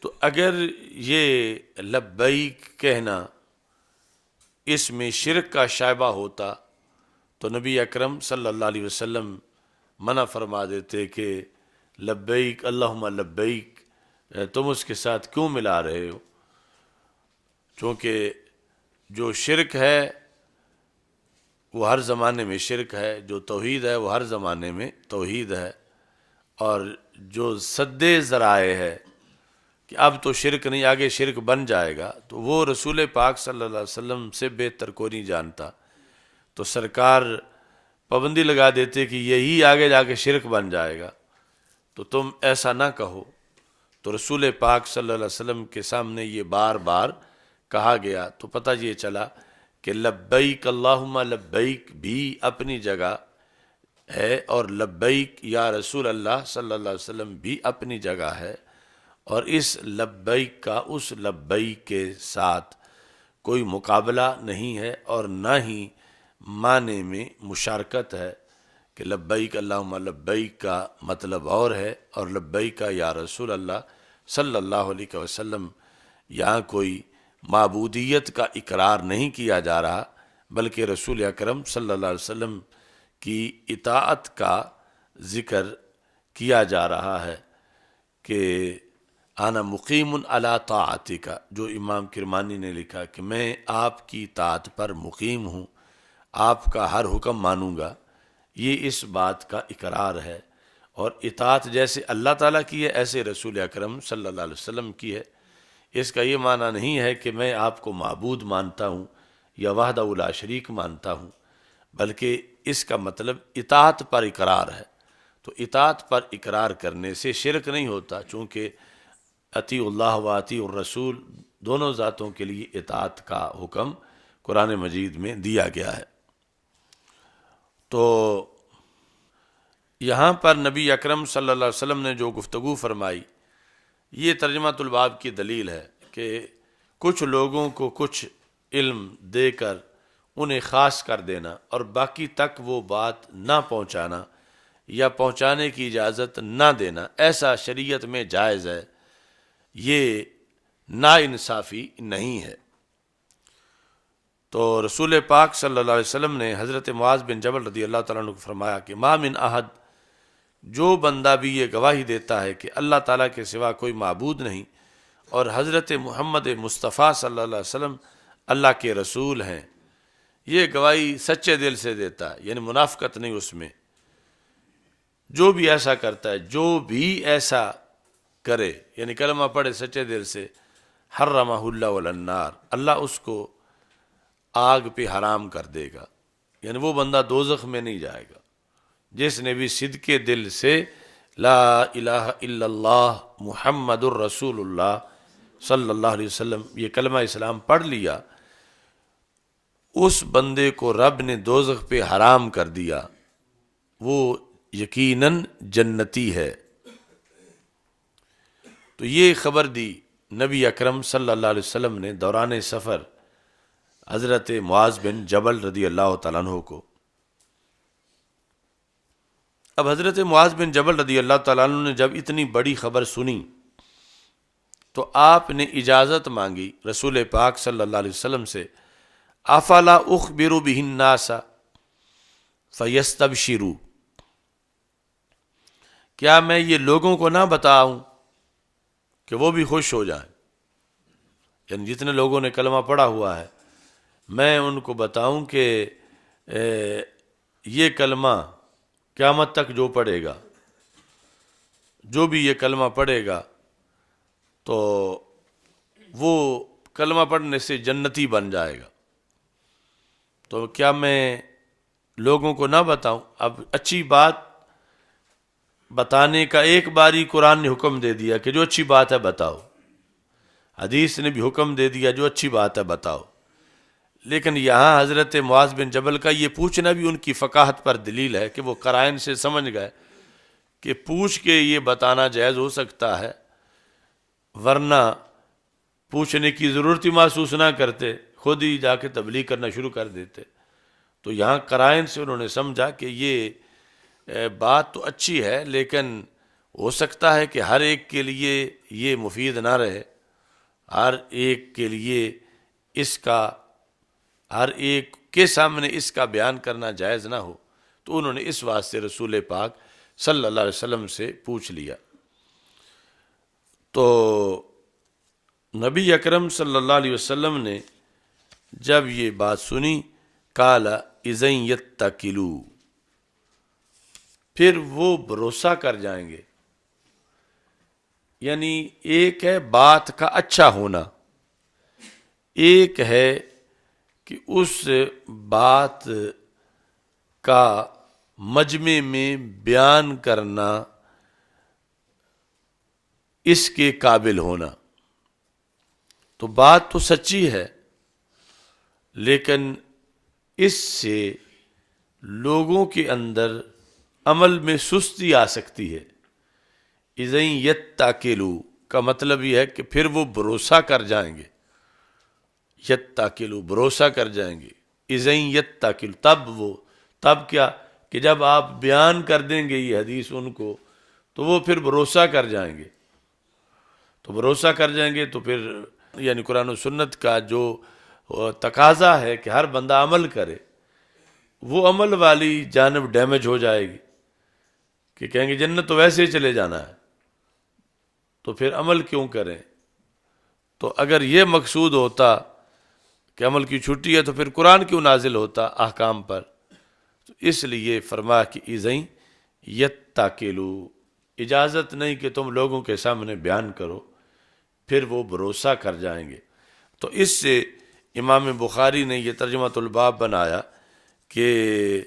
تو اگر یہ لبیک کہنا اس میں شرک کا شائبہ ہوتا تو نبی اکرم صلی اللہ علیہ وسلم منع فرما دیتے کہ لبیک اللہم لبیک، تم اس کے ساتھ کیوں ملا رہے ہو؟ چونکہ جو شرک ہے وہ ہر زمانے میں شرک ہے، جو توحید ہے وہ ہر زمانے میں توحید ہے، اور جو سد ذرائع ہے کہ اب تو شرک نہیں آگے شرک بن جائے گا، تو وہ رسول پاک صلی اللہ علیہ وسلم سے بہتر کوئی نہیں جانتا۔ تو سرکار پابندی لگا دیتے کہ یہی آگے جا کے شرک بن جائے گا، تو تم ایسا نہ کہو۔ تو رسول پاک صلی اللہ علیہ وسلم کے سامنے یہ بار بار کہا گیا، تو پتہ یہ چلا کہ لبیک اللہم لبیک بھی اپنی جگہ ہے، اور لبیک یا رسول اللہ صلی اللہ علیہ وسلم بھی اپنی جگہ ہے، اور اس لبیک کا اس لبیک کے ساتھ کوئی مقابلہ نہیں ہے، اور نہ ہی معنی میں مشارکت ہے کہ لبیک اللہم لبیک کا مطلب اور ہے، اور لبیک کا یا رسول اللہ صلی اللہ علیہ وسلم یہاں کوئی معبودیت کا اقرار نہیں کیا جا رہا، بلکہ رسول اکرم صلی اللہ علیہ وسلم کی اطاعت کا ذکر کیا جا رہا ہے کہ انا مقیم علی طاعتک، جو امام کرمانی نے لکھا کہ میں آپ کی اطاعت پر مقیم ہوں، آپ کا ہر حکم مانوں گا، یہ اس بات کا اقرار ہے۔ اور اطاعت جیسے اللہ تعالیٰ کی ہے ایسے رسول اکرم صلی اللہ علیہ وسلم کی ہے۔ اس کا یہ معنی نہیں ہے کہ میں آپ کو معبود مانتا ہوں یا وحدہ لا شریک مانتا ہوں، بلکہ اس کا مطلب اطاعت پر اقرار ہے۔ تو اطاعت پر اقرار کرنے سے شرک نہیں ہوتا، چونکہ اطیع اللہ و اطیع الرسول دونوں ذاتوں کے لیے اطاعت کا حکم قرآن مجید میں دیا گیا ہے۔ تو یہاں پر نبی اکرم صلی اللہ علیہ وسلم نے جو گفتگو فرمائی، یہ ترجمۃ الباب کی دلیل ہے کہ کچھ لوگوں کو کچھ علم دے کر انہیں خاص کر دینا اور باقی تک وہ بات نہ پہنچانا یا پہنچانے کی اجازت نہ دینا، ایسا شریعت میں جائز ہے، یہ ناانصافی نہیں ہے۔ تو رسول پاک صلی اللہ علیہ وسلم نے حضرت معاذ بن جبل رضی اللہ تعالیٰ عنہ کو فرمایا کہ ما من احد، جو بندہ بھی یہ گواہی دیتا ہے کہ اللہ تعالیٰ کے سوا کوئی معبود نہیں اور حضرت محمد مصطفیٰ صلی اللہ علیہ وسلم اللہ کے رسول ہیں، یہ گواہی سچے دل سے دیتا ہے، یعنی منافقت نہیں اس میں، جو بھی ایسا کرتا ہے، جو بھی ایسا کرے یعنی کلمہ پڑھے سچے دل سے، حرمہ اللہ علی النار، اللہ اس کو آگ پہ حرام کر دے گا، یعنی وہ بندہ دوزخ میں نہیں جائے گا جس نے بھی صدقے دل سے لا الہ الا اللہ محمد الرسول اللہ صلی اللہ علیہ وسلم یہ کلمہ اسلام پڑھ لیا، اس بندے کو رب نے دوزخ پہ حرام کر دیا، وہ یقیناً جنتی ہے۔ تو یہ خبر دی نبی اکرم صلی اللہ علیہ وسلم نے دوران سفر حضرت معاذ بن جبل رضی اللہ تعالیٰ عنہ کو۔ اب حضرت معاذ بن جبل رضی اللہ تعالیٰ عنہ نے جب اتنی بڑی خبر سنی تو آپ نے اجازت مانگی رسول پاک صلی اللہ علیہ وسلم سے، افلا اخبر بہ الناس فیستبشروا، کیا میں یہ لوگوں کو نہ بتاؤں کہ وہ بھی خوش ہو جائیں؟ یعنی جتنے لوگوں نے کلمہ پڑھا ہوا ہے میں ان کو بتاؤں کہ یہ کلمہ قیامت تک جو پڑھے گا، جو بھی یہ کلمہ پڑھے گا تو وہ کلمہ پڑھنے سے جنتی بن جائے گا۔ تو کیا میں لوگوں کو نہ بتاؤں؟ اب اچھی بات بتانے کا ایک باری قرآن نے حکم دے دیا کہ جو اچھی بات ہے بتاؤ، حدیث نے بھی حکم دے دیا جو اچھی بات ہے بتاؤ، لیکن یہاں حضرت معاذ بن جبل کا یہ پوچھنا بھی ان کی فقاہت پر دلیل ہے کہ وہ قرائن سے سمجھ گئے کہ پوچھ کے یہ بتانا جائز ہو سکتا ہے، ورنہ پوچھنے کی ضرورت ہی محسوس نہ کرتے، خود ہی جا کے تبلیغ کرنا شروع کر دیتے۔ تو یہاں قرائن سے انہوں نے سمجھا کہ یہ بات تو اچھی ہے لیکن ہو سکتا ہے کہ ہر ایک کے لیے یہ مفید نہ رہے، ہر ایک کے لیے اس کا، ہر ایک کے سامنے اس کا بیان کرنا جائز نہ ہو، تو انہوں نے اس واسطے رسول پاک صلی اللہ علیہ وسلم سے پوچھ لیا۔ تو نبی اکرم صلی اللہ علیہ وسلم نے جب یہ بات سنی، قال اذن یتکلوا، پھر وہ بھروسہ کر جائیں گے۔ یعنی ایک ہے بات کا اچھا ہونا، ایک ہے کہ اس بات کا مجمع میں بیان کرنا، اس کے قابل ہونا۔ تو بات تو سچی ہے لیکن اس سے لوگوں کے اندر عمل میں سستی آ سکتی ہے۔ اذن یتکلوا کا مطلب یہ ہے کہ پھر وہ بھروسہ کر جائیں گے، یتکلوا بھروسہ کر جائیں گے، اذن یتکلوا تب کیا کہ جب آپ بیان کر دیں گے یہ حدیث ان کو تو وہ پھر بھروسہ کر جائیں گے۔ تو بھروسہ کر جائیں گے تو پھر یعنی قرآن و سنت کا جو تقاضا ہے کہ ہر بندہ عمل کرے، وہ عمل والی جانب ڈیمیج ہو جائے گی کہ کہیں گے جنت تو ویسے ہی چلے جانا ہے، تو پھر عمل کیوں کریں؟ تو اگر یہ مقصود ہوتا کہ عمل کی چھٹی ہے تو پھر قرآن کیوں نازل ہوتا احکام پر؟ تو اس لیے فرمایا کہ اذن یتکلوا، اجازت نہیں کہ تم لوگوں کے سامنے بیان کرو، پھر وہ بھروسہ کر جائیں گے۔ تو اس سے امام بخاری نے یہ ترجمۃ الباب بنایا کہ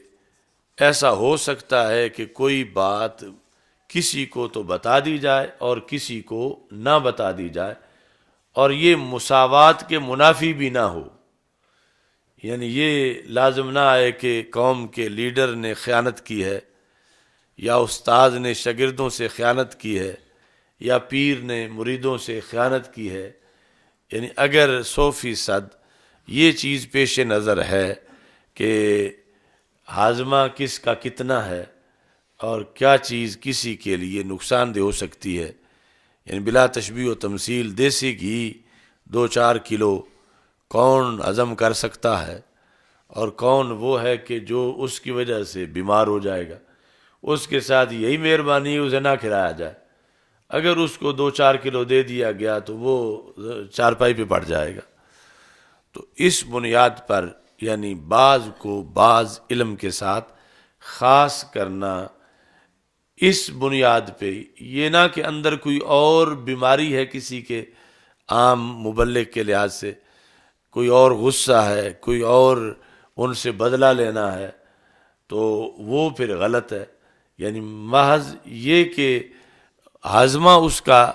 ایسا ہو سکتا ہے کہ کوئی بات کسی کو تو بتا دی جائے اور کسی کو نہ بتا دی جائے، اور یہ مساوات کے منافی بھی نہ ہو۔ یعنی یہ لازم نہ آئے کہ قوم کے لیڈر نے خیانت کی ہے، یا استاد نے شاگردوں سے خیانت کی ہے، یا پیر نے مریدوں سے خیانت کی ہے۔ یعنی اگر 100% یہ چیز پیش نظر ہے کہ ہاضمہ کس کا کتنا ہے اور کیا چیز کسی کے لیے نقصان دہ ہو سکتی ہے، یعنی بلا تشبیہ و تمثیل دیسی گھی 2-4 کلو کون ہضم کر سکتا ہے اور کون وہ ہے کہ جو اس کی وجہ سے بیمار ہو جائے گا، اس کے ساتھ یہی مہربانی ہے اسے نہ کھلایا جائے۔ اگر اس کو 2-4 کلو دے دیا گیا تو وہ چارپائی پہ پڑ جائے گا۔ تو اس بنیاد پر یعنی بعض کو بعض علم کے ساتھ خاص کرنا، اس بنیاد پہ یہ نہ کہ اندر کوئی اور بیماری ہے کسی کے عام مبلغ کے لحاظ سے، کوئی اور غصہ ہے، کوئی اور ان سے بدلہ لینا ہے، تو وہ پھر غلط ہے۔ یعنی محض یہ کہ ہاضمہ اس کا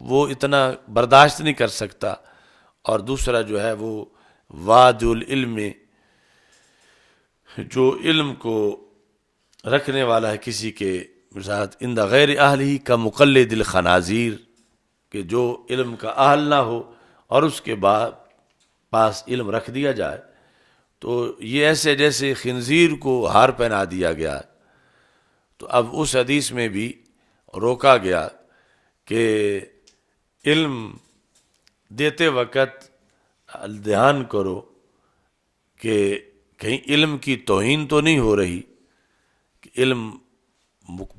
وہ اتنا برداشت نہیں کر سکتا، اور دوسرا جو ہے وہ واد العلم جو علم کو رکھنے والا ہے کسی کے ساتھ عند غیر اہلہ کا مقلد الخنازیر، کہ جو علم کا اہل نہ ہو اور اس کے بعد پاس علم رکھ دیا جائے تو یہ ایسے جیسے خنزیر کو ہار پہنا دیا گیا۔ تو اب اس حدیث میں بھی روکا گیا کہ علم دیتے وقت دھیان کرو کہ کہیں علم کی توہین تو نہیں ہو رہی، کہ علم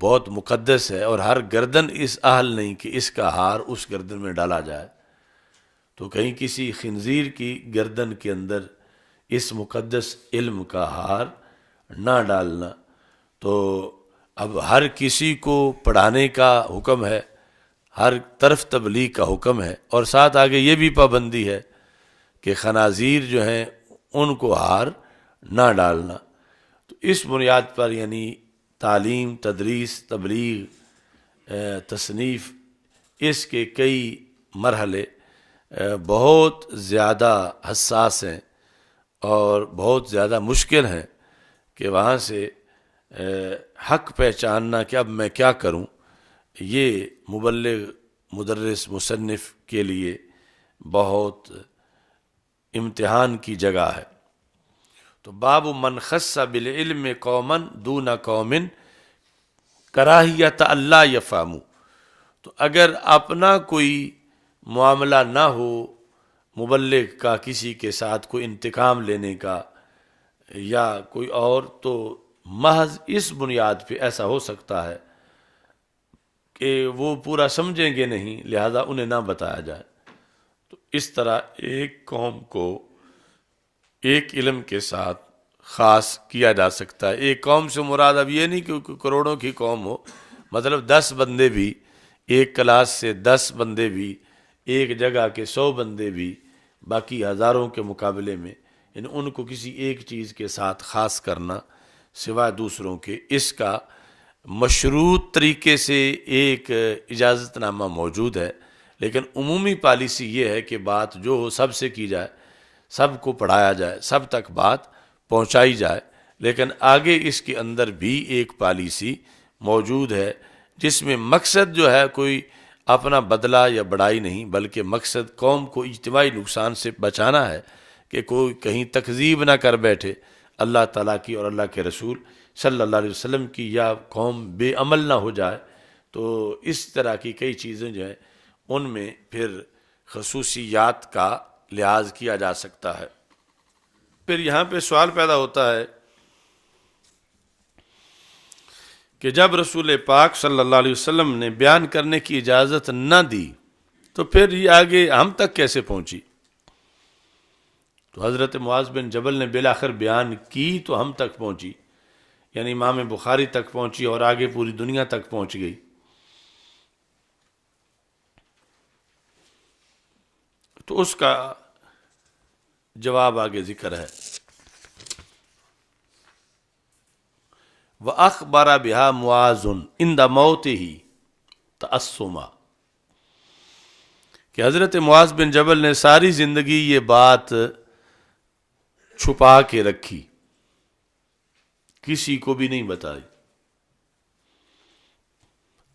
بہت مقدس ہے اور ہر گردن اس اہل نہیں کہ اس کا ہار اس گردن میں ڈالا جائے، تو کہیں کسی خنزیر کی گردن کے اندر اس مقدس علم کا ہار نہ ڈالنا۔ تو اب ہر کسی کو پڑھانے کا حکم ہے، ہر طرف تبلیغ کا حکم ہے، اور ساتھ آگے یہ بھی پابندی ہے کہ خنازیر جو ہیں ان کو ہار نہ ڈالنا۔ تو اس بنیاد پر یعنی تعلیم، تدریس، تبلیغ، تصنیف، اس کے کئی مرحلے بہت زیادہ حساس ہیں اور بہت زیادہ مشکل ہیں کہ وہاں سے حق پہچاننا کہ اب میں کیا کروں، یہ مبلغ، مدرس، مصنف کے لیے بہت امتحان کی جگہ ہے۔ تو باب من خص بالعلم قوما دون قوم کراہیت اللہ یفہموا، تو اگر اپنا کوئی معاملہ نہ ہو مبلغ کا کسی کے ساتھ کوئی انتقام لینے کا یا کوئی اور، تو محض اس بنیاد پہ ایسا ہو سکتا ہے کہ وہ پورا سمجھیں گے نہیں، لہذا انہیں نہ بتایا جائے۔ تو اس طرح ایک قوم کو ایک علم کے ساتھ خاص کیا جا سکتا ہے۔ ایک قوم سے مراد اب یہ نہیں کہ کروڑوں کی قوم ہو، مطلب 10 بندے بھی، ایک کلاس سے 10 بندے بھی، ایک جگہ کے 100 بندے بھی، باقی ہزاروں کے مقابلے میں، یعنی ان کو کسی ایک چیز کے ساتھ خاص کرنا سوائے دوسروں کے، اس کا مشروط طریقے سے ایک اجازت نامہ موجود ہے، لیکن عمومی پالیسی یہ ہے کہ بات جو ہو سب سے کی جائے، سب کو پڑھایا جائے، سب تک بات پہنچائی جائے۔ لیکن آگے اس کے اندر بھی ایک پالیسی موجود ہے جس میں مقصد جو ہے کوئی اپنا بدلہ یا بڑائی نہیں، بلکہ مقصد قوم کو اجتماعی نقصان سے بچانا ہے، کہ کوئی کہیں تکذیب نہ کر بیٹھے اللہ تعالیٰ کی اور اللہ کے رسول صلی اللہ علیہ وسلم کی، یا قوم بے عمل نہ ہو جائے۔ تو اس طرح کی کئی چیزیں جو ہیں ان میں پھر خصوصیات کا لحاظ کیا جا سکتا ہے۔ پھر یہاں پہ سوال پیدا ہوتا ہے کہ جب رسول پاک صلی اللہ علیہ وسلم نے بیان کرنے کی اجازت نہ دی تو پھر یہ آگے ہم تک کیسے پہنچی؟ تو حضرت معاذ بن جبل نے بالآخر بیان کی تو ہم تک پہنچی، یعنی امام بخاری تک پہنچی اور آگے پوری دنیا تک پہنچ گئی۔ تو اس کا جواب آگے ذکر ہے۔ وَأَخْبَرَ بِهَا مُعَاذٌ عِنْدَ مَوْتِهِ تَأَسُّمًا، کہ حضرت معاذ بن جبل نے ساری زندگی یہ بات چھپا کے رکھی، کسی کو بھی نہیں بتائی،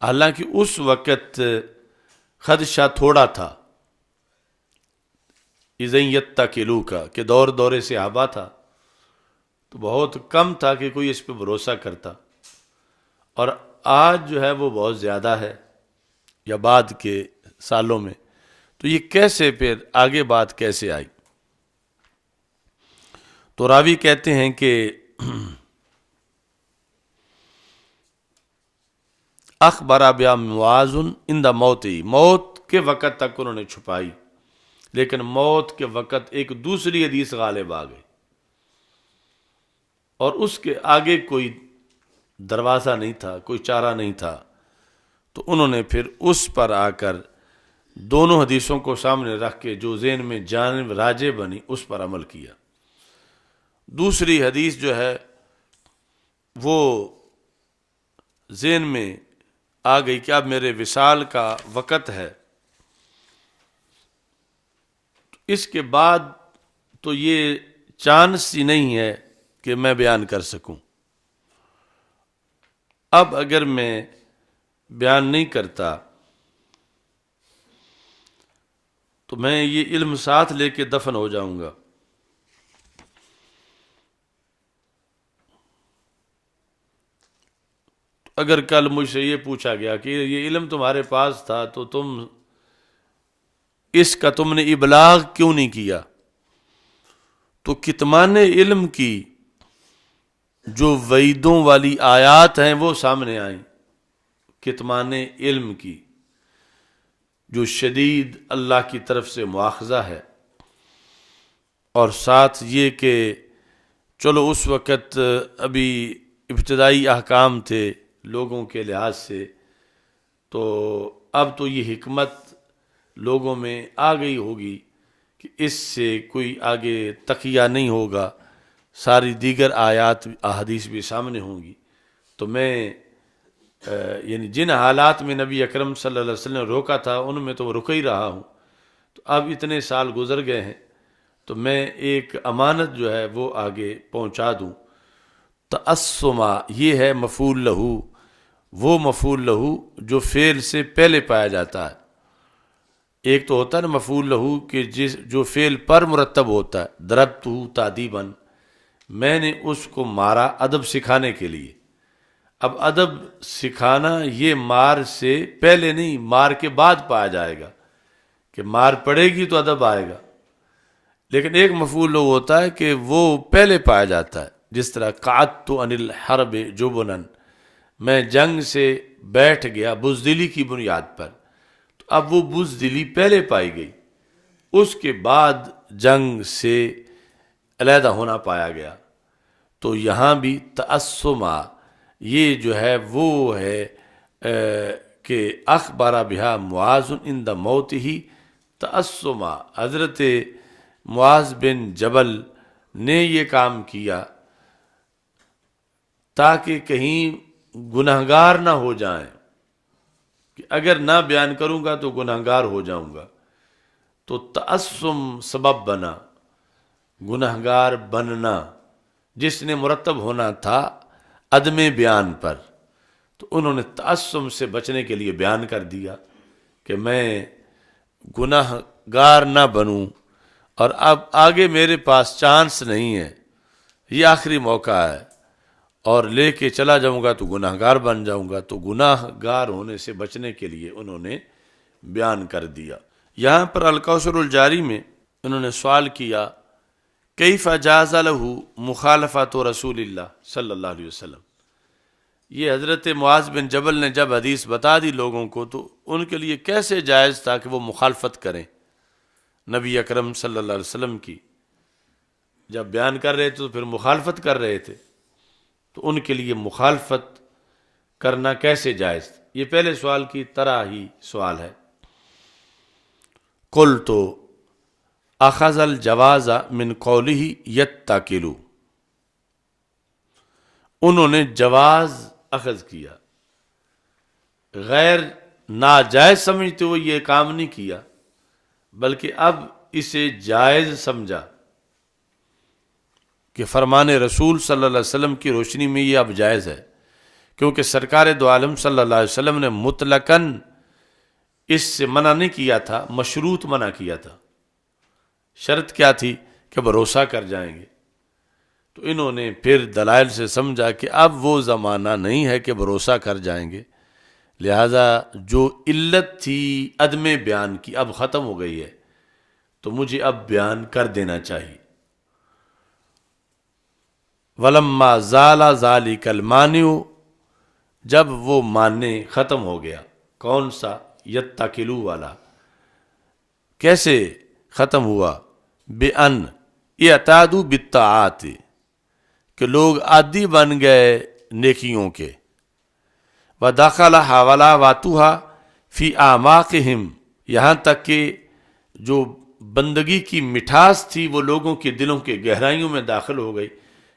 حالانکہ اس وقت خدشہ تھوڑا تھا، اِذَن يَتَّكِلُوكَ کہ دورے صحابہ تھا، تو بہت کم تھا کہ کوئی اس پہ بھروسہ کرتا، اور آج جو ہے وہ بہت زیادہ ہے، یا بعد کے سالوں میں، تو یہ کیسے پھر آگے بات کیسے آئی؟ تو راوی کہتے ہیں کہ اخبر بہا معاذ عند موتہ، موت کے وقت تک انہوں نے چھپائی، لیکن موت کے وقت ایک دوسری حدیث غالب آ گئی اور اس کے آگے کوئی دروازہ نہیں تھا، کوئی چارہ نہیں تھا، تو انہوں نے پھر اس پر آ کر دونوں حدیثوں کو سامنے رکھ کے جو ذہن میں جانب راجع بنی اس پر عمل کیا۔ دوسری حدیث جو ہے وہ ذہن میں آ گئی کہ اب میرے وصال کا وقت ہے، اس کے بعد تو یہ چانس ہی نہیں ہے کہ میں بیان کر سکوں۔ اب اگر میں بیان نہیں کرتا تو میں یہ علم ساتھ لے کے دفن ہو جاؤں گا۔ اگر کل مجھ سے یہ پوچھا گیا کہ یہ علم تمہارے پاس تھا تو تم اس کا تم نے ابلاغ کیوں نہیں کیا، تو کتمان علم کی جو وعیدوں والی آیات ہیں وہ سامنے آئیں، کتمان علم کی جو شدید اللہ کی طرف سے مواخذہ ہے، اور ساتھ یہ کہ چلو اس وقت ابھی ابتدائی احکام تھے لوگوں کے لحاظ سے، تو اب تو یہ حکمت لوگوں میں آ گئی ہوگی کہ اس سے کوئی آگے تقیہ نہیں ہوگا، ساری دیگر آیات احادیث بھی سامنے ہوں گی، تو میں یعنی جن حالات میں نبی اکرم صلی اللہ علیہ وسلم نے روکا تھا ان میں تو رک ہی رہا ہوں، تو اب اتنے سال گزر گئے ہیں تو میں ایک امانت جو ہے وہ آگے پہنچا دوں۔ تعصما یہ ہے مفعول لہو، وہ مفعول لہو جو فعل سے پہلے پایا جاتا ہے۔ ایک تو ہوتا ہے نا مفعول لہو کہ جو فعل پر مرتب ہوتا ہے، ضربتہ تادیباً، میں نے اس کو مارا ادب سکھانے کے لیے۔ اب ادب سکھانا یہ مار سے پہلے نہیں، مار کے بعد پایا جائے گا کہ مار پڑے گی تو ادب آئے گا، لیکن ایک مفعول لہو ہوتا ہے کہ وہ پہلے پایا جاتا ہے، جس طرح قعدت عن الحرب جبنا، میں جنگ سے بیٹھ گیا بزدلی کی بنیاد پر، تو اب وہ بزدلی پہلے پائی گئی، اس کے بعد جنگ سے علیحدہ ہونا پایا گیا۔ تو یہاں بھی تعصما یہ جو ہے وہ ہے کہ اخبر بہا معاذ عند موتہ تعصما، حضرت معاذ بن جبل نے یہ کام کیا تاکہ کہیں گنہگار نہ ہو جائیں، کہ اگر نہ بیان کروں گا تو گنہگار ہو جاؤں گا، تو تعصم سبب بنا گنہگار بننا، جس نے مرتب ہونا تھا عدم بیان پر، تو انہوں نے تعصم سے بچنے کے لیے بیان کر دیا کہ میں گناہ گار نہ بنوں، اور اب آگے میرے پاس چانس نہیں ہے، یہ آخری موقع ہے، اور لے کے چلا جاؤں گا تو گناہ گار بن جاؤں گا، تو گناہ گار ہونے سے بچنے کے لیے انہوں نے بیان کر دیا۔ یہاں پر الکوثر الجاری میں انہوں نے سوال کیا کیف جاز لہ مخالفت رسول اللہ صلی اللہ علیہ وسلم، یہ حضرت معاذ بن جبل نے جب حدیث بتا دی لوگوں کو تو ان کے لیے کیسے جائز تھا کہ وہ مخالفت کریں نبی اکرم صلی اللہ علیہ وسلم کی، جب بیان کر رہے تھے تو پھر مخالفت کر رہے تھے، تو ان کے لیے مخالفت کرنا کیسے جائز تھا؟ یہ پہلے سوال کی طرح ہی سوال ہے۔ قلت اخذ الجواز من قولہ یتکلوا، انہوں نے جواز اخذ کیا، غیر ناجائز سمجھتے ہوئے یہ کام نہیں کیا، بلکہ اب اسے جائز سمجھا کہ فرمان رسول صلی اللہ علیہ وسلم کی روشنی میں یہ اب جائز ہے، کیونکہ سرکار دو عالم صلی اللہ علیہ وسلم نے مطلقاً اس سے منع نہیں کیا تھا، مشروط منع کیا تھا۔ شرط کیا تھی؟ کہ بھروسہ کر جائیں گے، تو انہوں نے پھر دلائل سے سمجھا کہ اب وہ زمانہ نہیں ہے کہ بھروسہ کر جائیں گے، لہذا جو علت تھی عدم بیان کی اب ختم ہو گئی ہے، تو مجھے اب بیان کر دینا چاہیے۔ وَلَمَّا زَالَ ذَلِكَ الْمَانِعُ، جب وہ مانع ختم ہو گیا، کون سا؟ یتکلوا والا۔ کیسے ختم ہوا؟ بِأَنْ اعتادوا بالطاعات، کہ لوگ عادی بن گئے نیکیوں کے، وَدَخَلَ حَوَلَاوَاتُهَا فِي أَعْمَاقِهِمْ، یہاں تک کہ جو بندگی کی مٹھاس تھی وہ لوگوں کے دلوں کے گہرائیوں میں داخل ہو گئی،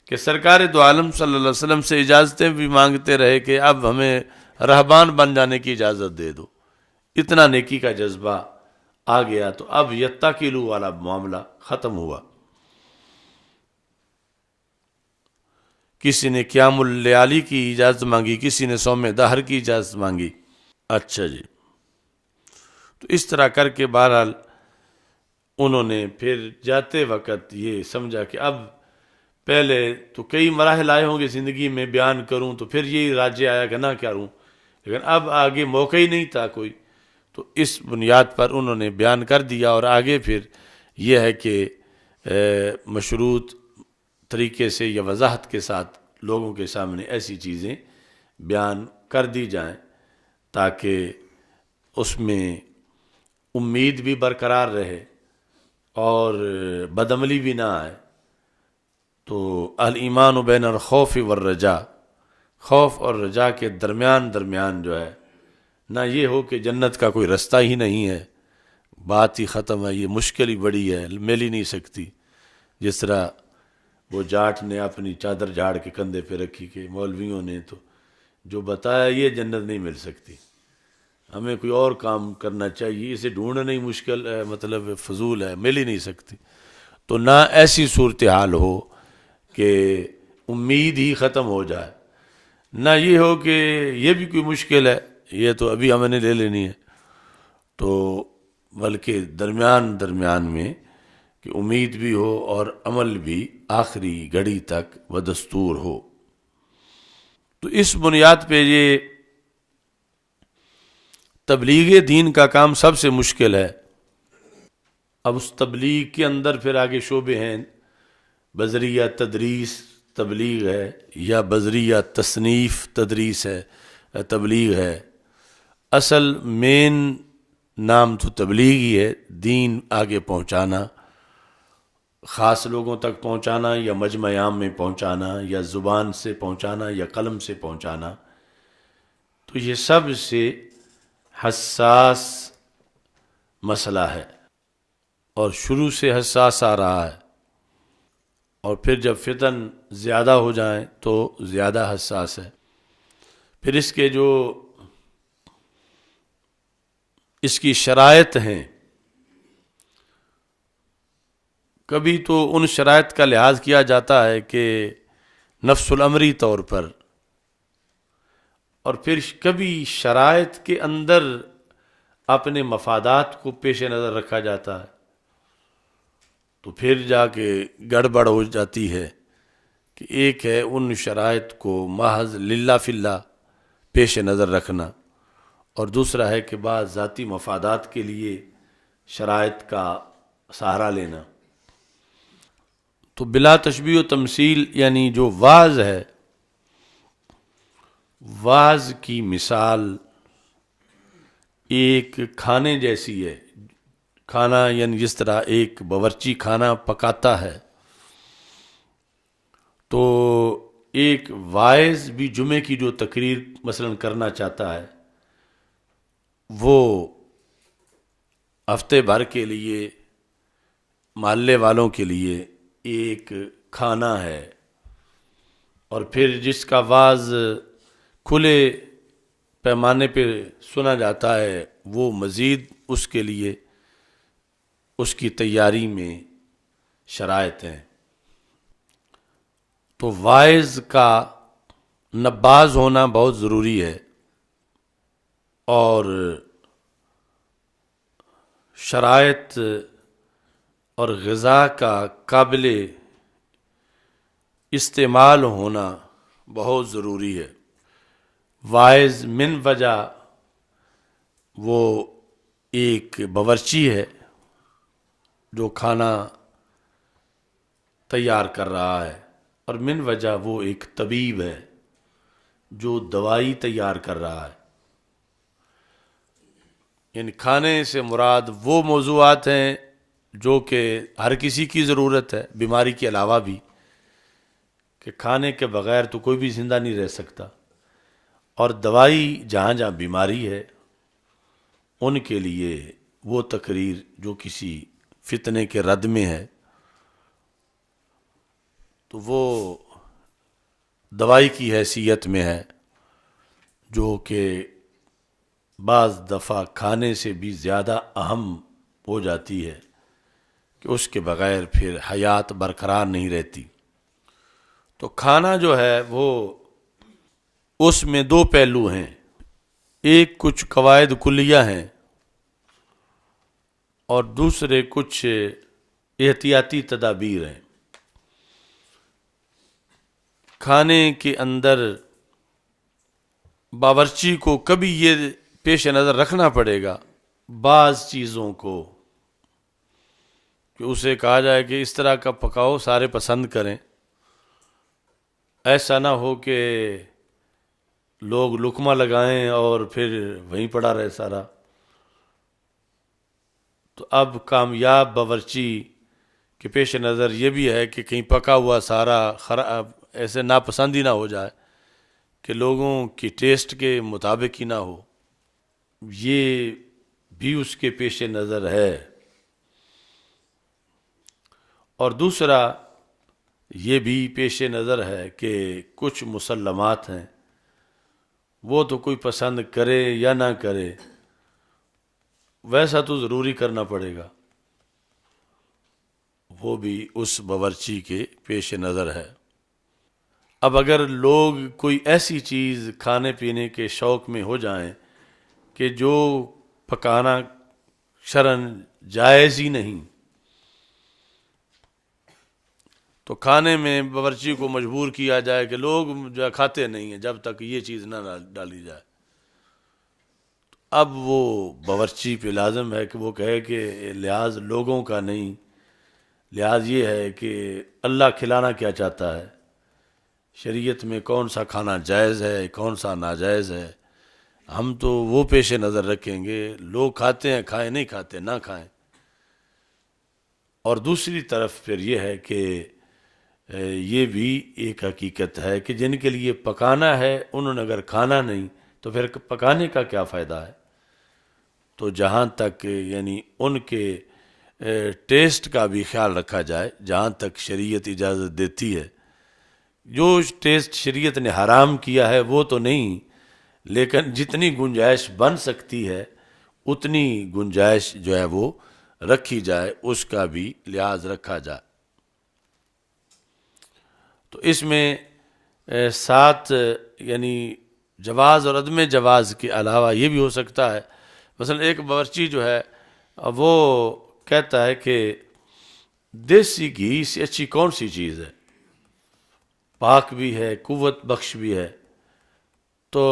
کہ سرکار دو عالم صلی اللہ علیہ وسلم سے اجازتیں بھی مانگتے رہے کہ اب ہمیں رہبان بن جانے کی اجازت دے دو، اتنا نیکی کا جذبہ آ گیا، تو اب یتکلوا والا معاملہ ختم ہوا۔ کسی نے قیام اللیالی کی اجازت مانگی، کسی نے صوم دہر کی اجازت مانگی۔ اچھا جی، تو اس طرح کر کے بہرحال انہوں نے پھر جاتے وقت یہ سمجھا کہ اب پہلے تو کئی مراحل آئے ہوں گے زندگی میں، بیان کروں تو پھر یہی راجع آیا کہ نہ کروں، لیکن اب آگے موقع ہی نہیں تھا کوئی، تو اس بنیاد پر انہوں نے بیان کر دیا، اور آگے پھر یہ ہے کہ مشروط طریقے سے یا وضاحت کے ساتھ لوگوں کے سامنے ایسی چیزیں بیان کر دی جائیں تاکہ اس میں امید بھی برقرار رہے اور بدعملی بھی نہ آئے۔ تو الایمان بین الخوف والرجاء، خوف اور رجا کے درمیان جو ہے، نہ یہ ہو کہ جنت کا کوئی رستہ ہی نہیں ہے، بات ہی ختم ہے، یہ مشکل ہی بڑی ہے، مل ہی نہیں سکتی، جس طرح وہ جاٹ نے اپنی چادر جھاڑ کے کندھے پہ رکھی کہ مولویوں نے تو جو بتایا یہ جنت نہیں مل سکتی، ہمیں کوئی اور کام کرنا چاہیے، اسے ڈھونڈنا ہی مشکل ہے، مطلب فضول ہے، مل ہی نہیں سکتی۔ تو نہ ایسی صورتحال ہو کہ امید ہی ختم ہو جائے، نہ یہ ہو کہ یہ بھی کوئی مشکل ہے، یہ تو ابھی ہم نے لے لینی ہے، تو بلکہ درمیان میں کہ امید بھی ہو اور عمل بھی آخری گھڑی تک بدستور ہو۔ تو اس بنیاد پہ یہ تبلیغ دین کا کام سب سے مشکل ہے۔ اب اس تبلیغ کے اندر پھر آگے شعبے ہیں، بذریعہ تدریس تبلیغ ہے، یا بذریعہ تصنیف تدریس ہے، تبلیغ ہے۔ اصل مین نام تو تبلیغ ہی ہے، دین آگے پہنچانا، خاص لوگوں تک پہنچانا، یا مجمع عام میں پہنچانا، یا زبان سے پہنچانا، یا قلم سے پہنچانا۔ تو یہ سب سے حساس مسئلہ ہے، اور شروع سے حساس آ رہا ہے، اور پھر جب فتن زیادہ ہو جائیں تو زیادہ حساس ہے۔ پھر اس کے جو اس کی شرائط ہیں، کبھی تو ان شرائط کا لحاظ کیا جاتا ہے کہ نفس الامری طور پر، اور پھر کبھی شرائط کے اندر اپنے مفادات کو پیش نظر رکھا جاتا ہے، تو پھر جا کے گڑبڑ ہو جاتی ہے کہ ایک ہے ان شرائط کو محض للہ فی اللہ پیش نظر رکھنا، اور دوسرا ہے کہ بعض ذاتی مفادات کے لیے شرائط کا سہارا لینا۔ تو بلا تشبیہ و تمثیل، یعنی جو واعظ ہے، واعظ کی مثال ایک کھانے جیسی ہے۔ کھانا یعنی جس طرح ایک باورچی کھانا پکاتا ہے، تو ایک واعظ بھی جمعے کی جو تقریر مثلا کرنا چاہتا ہے، وہ ہفتے بھر کے لیے محلے والوں کے لیے ایک کھانا ہے، اور پھر جس کا واعظ کھلے پیمانے پہ سنا جاتا ہے، وہ مزید اس کے لیے اس کی تیاری میں شرائط ہیں۔ تو واعظ کا نباز ہونا بہت ضروری ہے، اور شرائط اور غذا کا قابل استعمال ہونا بہت ضروری ہے۔ واعظ من وجہ وہ ایک باورچی ہے جو کھانا تیار کر رہا ہے، اور من وجہ وہ ایک طبیب ہے جو دوائی تیار کر رہا ہے۔ یعنی کھانے سے مراد وہ موضوعات ہیں جو کہ ہر کسی کی ضرورت ہے، بیماری کے علاوہ بھی، کہ کھانے کے بغیر تو کوئی بھی زندہ نہیں رہ سکتا، اور دوائی جہاں جہاں بیماری ہے ان کے لیے وہ تقریر جو کسی فتنے کے رد میں ہے، تو وہ دوائی کی حیثیت میں ہے، جو کہ بعض دفعہ کھانے سے بھی زیادہ اہم ہو جاتی ہے، کہ اس کے بغیر پھر حیات برقرار نہیں رہتی۔ تو کھانا جو ہے وہ اس میں دو پہلو ہیں، ایک کچھ قواعد کلیہ ہیں اور دوسرے کچھ احتیاطی تدابیر ہیں۔ کھانے کے اندر باورچی کو کبھی یہ پیش نظر رکھنا پڑے گا بعض چیزوں کو، کہ اسے کہا جائے کہ اس طرح کا پکاؤ سارے پسند کریں، ایسا نہ ہو کہ لوگ لقمہ لگائیں اور پھر وہیں پڑا رہے سارا۔ تو اب کامیاب باورچی کے پیش نظر یہ بھی ہے کہ کہیں پکا ہوا سارا خراب ایسے ناپسند ہی نہ ہو جائے کہ لوگوں کی ٹیسٹ کے مطابق ہی نہ ہو، یہ بھی اس کے پیش نظر ہے۔ اور دوسرا یہ بھی پیش نظر ہے کہ کچھ مسلمات ہیں وہ تو کوئی پسند کرے یا نہ کرے، ویسا تو ضروری کرنا پڑے گا، وہ بھی اس باورچی کے پیش نظر ہے۔ اب اگر لوگ کوئی ایسی چیز کھانے پینے کے شوق میں ہو جائیں کہ جو پکانا شرعاً جائز ہی نہیں، تو کھانے میں باورچی کو مجبور کیا جائے کہ لوگ جو کھاتے نہیں ہیں جب تک یہ چیز نہ ڈالی جائے، اب وہ باورچی پہ لازم ہے کہ وہ کہے کہ لحاظ لوگوں کا نہیں، لحاظ یہ ہے کہ اللہ کھلانا کیا چاہتا ہے، شریعت میں کون سا کھانا جائز ہے کون سا ناجائز ہے، ہم تو وہ پیش نظر رکھیں گے، لوگ کھاتے ہیں کھائیں، نہیں کھاتے نہ کھائیں۔ اور دوسری طرف پھر یہ ہے کہ یہ بھی ایک حقیقت ہے کہ جن کے لیے پکانا ہے انہوں نے اگر کھانا نہیں تو پھر پکانے کا کیا فائدہ ہے۔ تو جہاں تک یعنی ان کے ٹیسٹ کا بھی خیال رکھا جائے، جہاں تک شریعت اجازت دیتی ہے، جو ٹیسٹ شریعت نے حرام کیا ہے وہ تو نہیں، لیکن جتنی گنجائش بن سکتی ہے اتنی گنجائش جو ہے وہ رکھی جائے، اس کا بھی لحاظ رکھا جائے۔ تو اس میں ساتھ یعنی جواز اور عدم جواز کے علاوہ یہ بھی ہو سکتا ہے، مثلا ایک باورچی جو ہے وہ کہتا ہے کہ دیسی گھی سے اچھی کون سی چیز ہے، پاک بھی ہے قوت بخش بھی ہے، تو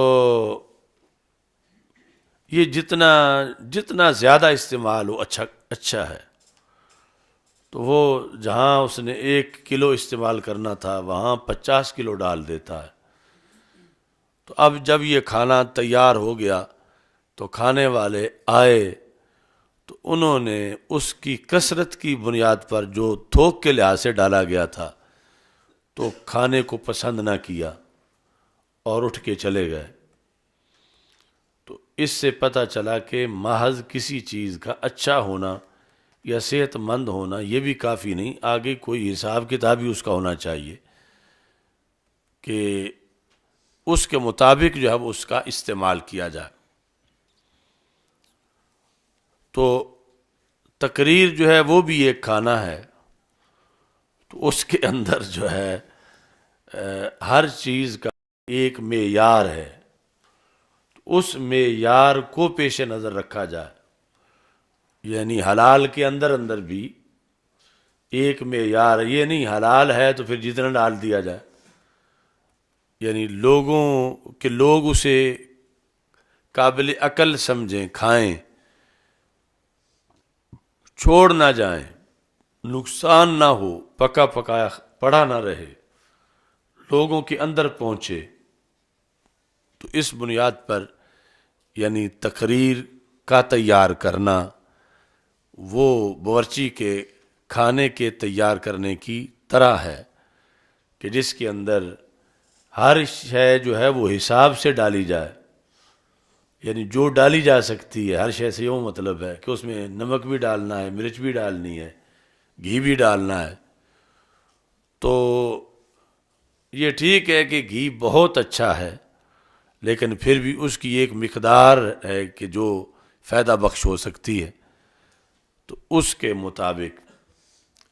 یہ جتنا زیادہ استعمال ہو اچھا ہے۔ تو وہ جہاں اس نے 1 کلو استعمال کرنا تھا وہاں 50 کلو ڈال دیتا ہے۔ تو اب جب یہ کھانا تیار ہو گیا تو کھانے والے آئے تو انہوں نے اس کی کثرت کی بنیاد پر جو تھوک کے لحاظ سے ڈالا گیا تھا تو کھانے کو پسند نہ کیا اور اٹھ کے چلے گئے۔ تو اس سے پتہ چلا کہ محض کسی چیز کا اچھا ہونا یا صحت مند ہونا یہ بھی کافی نہیں، آگے کوئی حساب کتاب ہی اس کا ہونا چاہیے کہ اس کے مطابق جو ہے اس کا استعمال کیا جائے۔ تو تقریر جو ہے وہ بھی ایک کھانا ہے، تو اس کے اندر جو ہے ہر چیز کا ایک معیار ہے، تو اس معیار کو پیش نظر رکھا جائے، یعنی حلال کے اندر بھی ایک معیار، یہ نہیں حلال ہے تو پھر جتنا ڈال دیا جائے، یعنی لوگ اسے قابل عقل سمجھیں، کھائیں، چھوڑ نہ جائیں، نقصان نہ ہو، پکا پکایا پڑا نہ رہے، لوگوں کے اندر پہنچے۔ تو اس بنیاد پر یعنی تقریر کا تیار کرنا وہ باورچی کے کھانے کے تیار کرنے کی طرح ہے کہ جس کے اندر ہر شے جو ہے وہ حساب سے ڈالی جائے، یعنی جو ڈالی جا سکتی ہے ہر شے سے، یہ مطلب ہے کہ اس میں نمک بھی ڈالنا ہے، مرچ بھی ڈالنی ہے، گھی بھی ڈالنا ہے۔ تو یہ ٹھیک ہے کہ گھی بہت اچھا ہے، لیکن پھر بھی اس کی ایک مقدار ہے کہ جو فائدہ بخش ہو سکتی ہے، تو اس کے مطابق۔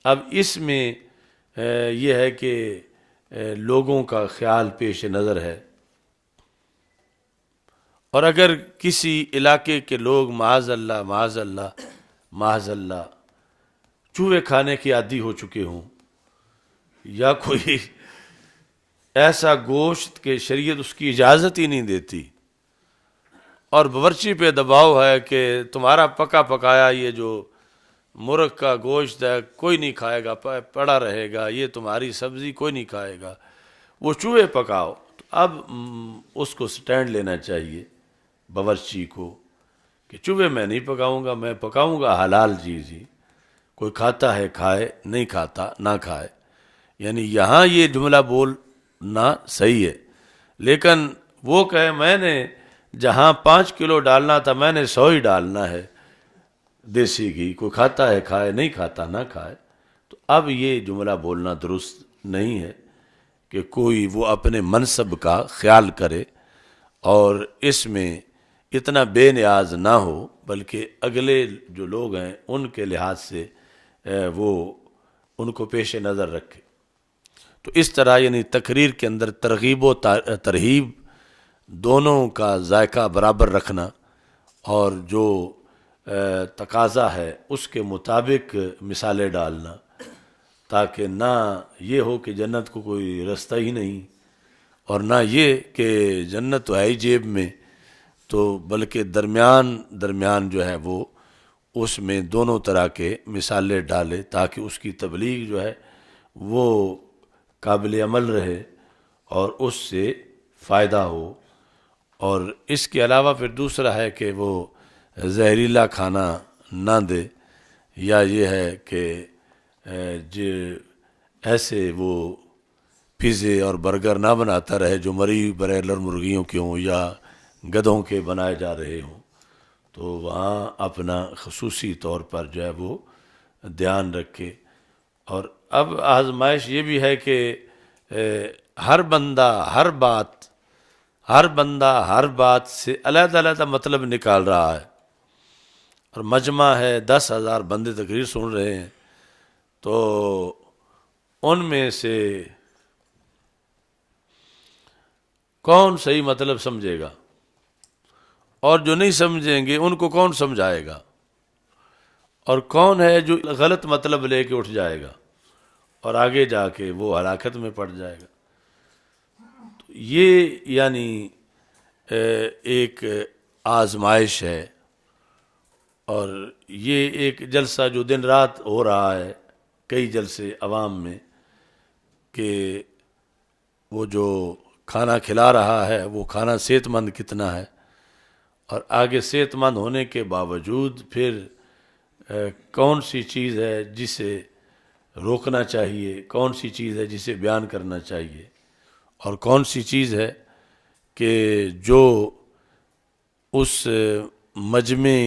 اب اس میں یہ ہے کہ لوگوں کا خیال پیش نظر ہے، اور اگر کسی علاقے کے لوگ معاذ اللہ معاذ اللہ معاذ اللہ چوہے کھانے کے عادی ہو چکے ہوں، یا کوئی ایسا گوشت کہ شریعت اس کی اجازت ہی نہیں دیتی، اور باورچی پہ دباؤ ہے کہ تمہارا پکا پکایا یہ جو مرغ کا گوشت ہے کوئی نہیں کھائے گا، پڑا رہے گا، یہ تمہاری سبزی کوئی نہیں کھائے گا، وہ چوہے پکاؤ، تو اب اس کو سٹینڈ لینا چاہیے باورچی کو کہ چوہے میں نہیں پکاؤں گا، میں پکاؤں گا حلال چیز ہی، کوئی کھاتا ہے کھائے، نہیں کھاتا نہ کھائے۔ یعنی یہاں یہ جملہ بولنا صحیح ہے، لیکن وہ کہے میں نے جہاں 5 کلو ڈالنا تھا میں نے 100 ہی ڈالنا ہے دیسی گھی، کوئی کھاتا ہے کھائے، نہیں کھاتا نہ کھائے، تو اب یہ جملہ بولنا درست نہیں ہے کہ کوئی وہ اپنے منصب کا خیال کرے اور اس میں اتنا بے نیاز نہ ہو، بلکہ اگلے جو لوگ ہیں ان کے لحاظ سے وہ ان کو پیش نظر رکھے۔ تو اس طرح یعنی تقریر کے اندر ترغیب و ترہیب دونوں کا ذائقہ برابر رکھنا، اور جو تقاضا ہے اس کے مطابق مثالیں ڈالنا، تاکہ نہ یہ ہو کہ جنت کو کوئی رستہ ہی نہیں، اور نہ یہ کہ جنت تو ہے ہی جیب میں، تو بلکہ درمیان جو ہے وہ اس میں دونوں طرح کے مثالیں ڈالے تاکہ اس کی تبلیغ جو ہے وہ قابل عمل رہے اور اس سے فائدہ ہو۔ اور اس کے علاوہ پھر دوسرا ہے کہ وہ زہریلا کھانا نہ دے، یا یہ ہے کہ جو ایسے وہ پیزے اور برگر نہ بناتا رہے جو مری بریلر مرغیوں کے ہوں یا گدھوں کے بنائے جا رہے ہوں، تو وہاں اپنا خصوصی طور پر جو ہے وہ دھیان رکھے۔ اور اب آزمائش یہ بھی ہے کہ ہر بندہ ہر بات سے علیحدہ علیحدہ مطلب نکال رہا ہے، اور مجمع ہے 10,000 بندے تقریر سن رہے ہیں، تو ان میں سے کون صحیح مطلب سمجھے گا، اور جو نہیں سمجھیں گے ان کو کون سمجھائے گا، اور کون ہے جو غلط مطلب لے کے اٹھ جائے گا اور آگے جا کے وہ ہلاکت میں پڑ جائے گا۔ تو یہ یعنی ایک آزمائش ہے، اور یہ ایک جلسہ جو دن رات ہو رہا ہے، کئی جلسے عوام میں، کہ وہ جو کھانا کھلا رہا ہے وہ کھانا صحت مند کتنا ہے، اور آگے صحت مند ہونے کے باوجود پھر کون سی چیز ہے جسے روکنا چاہیے، کون سی چیز ہے جسے بیان کرنا چاہیے، اور کون سی چیز ہے کہ جو اس مجمع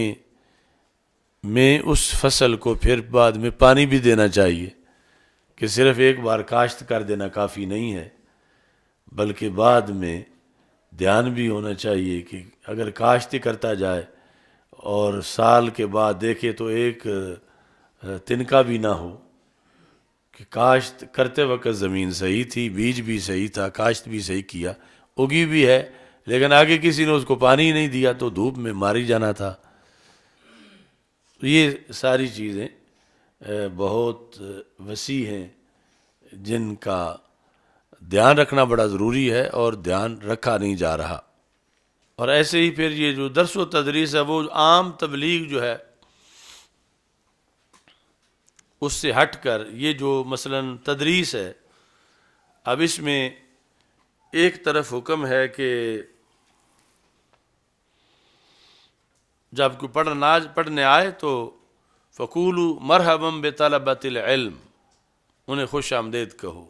میں اس فصل کو پھر بعد میں پانی بھی دینا چاہیے، کہ صرف ایک بار کاشت کر دینا کافی نہیں ہے، بلکہ بعد میں دھیان بھی ہونا چاہیے کہ اگر کاشت کرتا جائے اور سال کے بعد دیکھے تو ایک تنکا بھی نہ ہو، کہ کاشت کرتے وقت زمین صحیح تھی، بیج بھی صحیح تھا، کاشت بھی صحیح کیا، اگی بھی ہے، لیکن آگے کسی نے اس کو پانی نہیں دیا تو دھوپ میں ماری جانا تھا۔ یہ ساری چیزیں بہت وسیع ہیں جن کا دھیان رکھنا بڑا ضروری ہے، اور دھیان رکھا نہیں جا رہا۔ اور ایسے ہی پھر یہ جو درس و تدریس ہے وہ عام تبلیغ جو ہے اس سے ہٹ کر یہ جو مثلا تدریس ہے، اب اس میں ایک طرف حکم ہے کہ جب کوئی پڑھنے آئے تو فقولوا مرحبا بطلبۃ العلم، انہیں خوش آمدید کہو،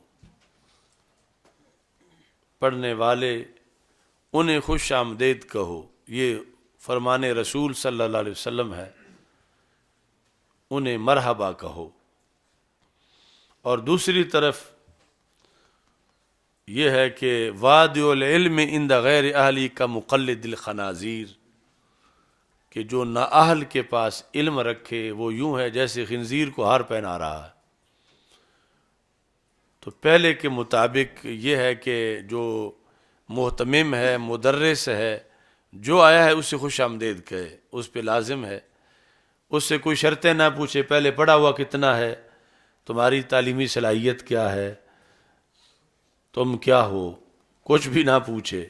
پڑھنے والے انہیں خوش آمدید کہو، یہ فرمان رسول صلی اللہ علیہ وسلم ہے، انہیں مرحبا کہو۔ اور دوسری طرف یہ ہے کہ وادع العلم عند غیر اہلی کا مقلد الخنازیر، کہ جو نااہل کے پاس علم رکھے وہ یوں ہے جیسے خنزیر کو ہار پہنا رہا ہے۔ تو پہلے کے مطابق یہ ہے کہ جو محتمم ہے، مدرس ہے، جو آیا ہے اس سے خوش آمدید کہے، اس پہ لازم ہے، اس سے کوئی شرطیں نہ پوچھے، پہلے پڑھا ہوا کتنا ہے، تمہاری تعلیمی صلاحیت کیا ہے، تم کیا ہو، کچھ بھی نہ پوچھے،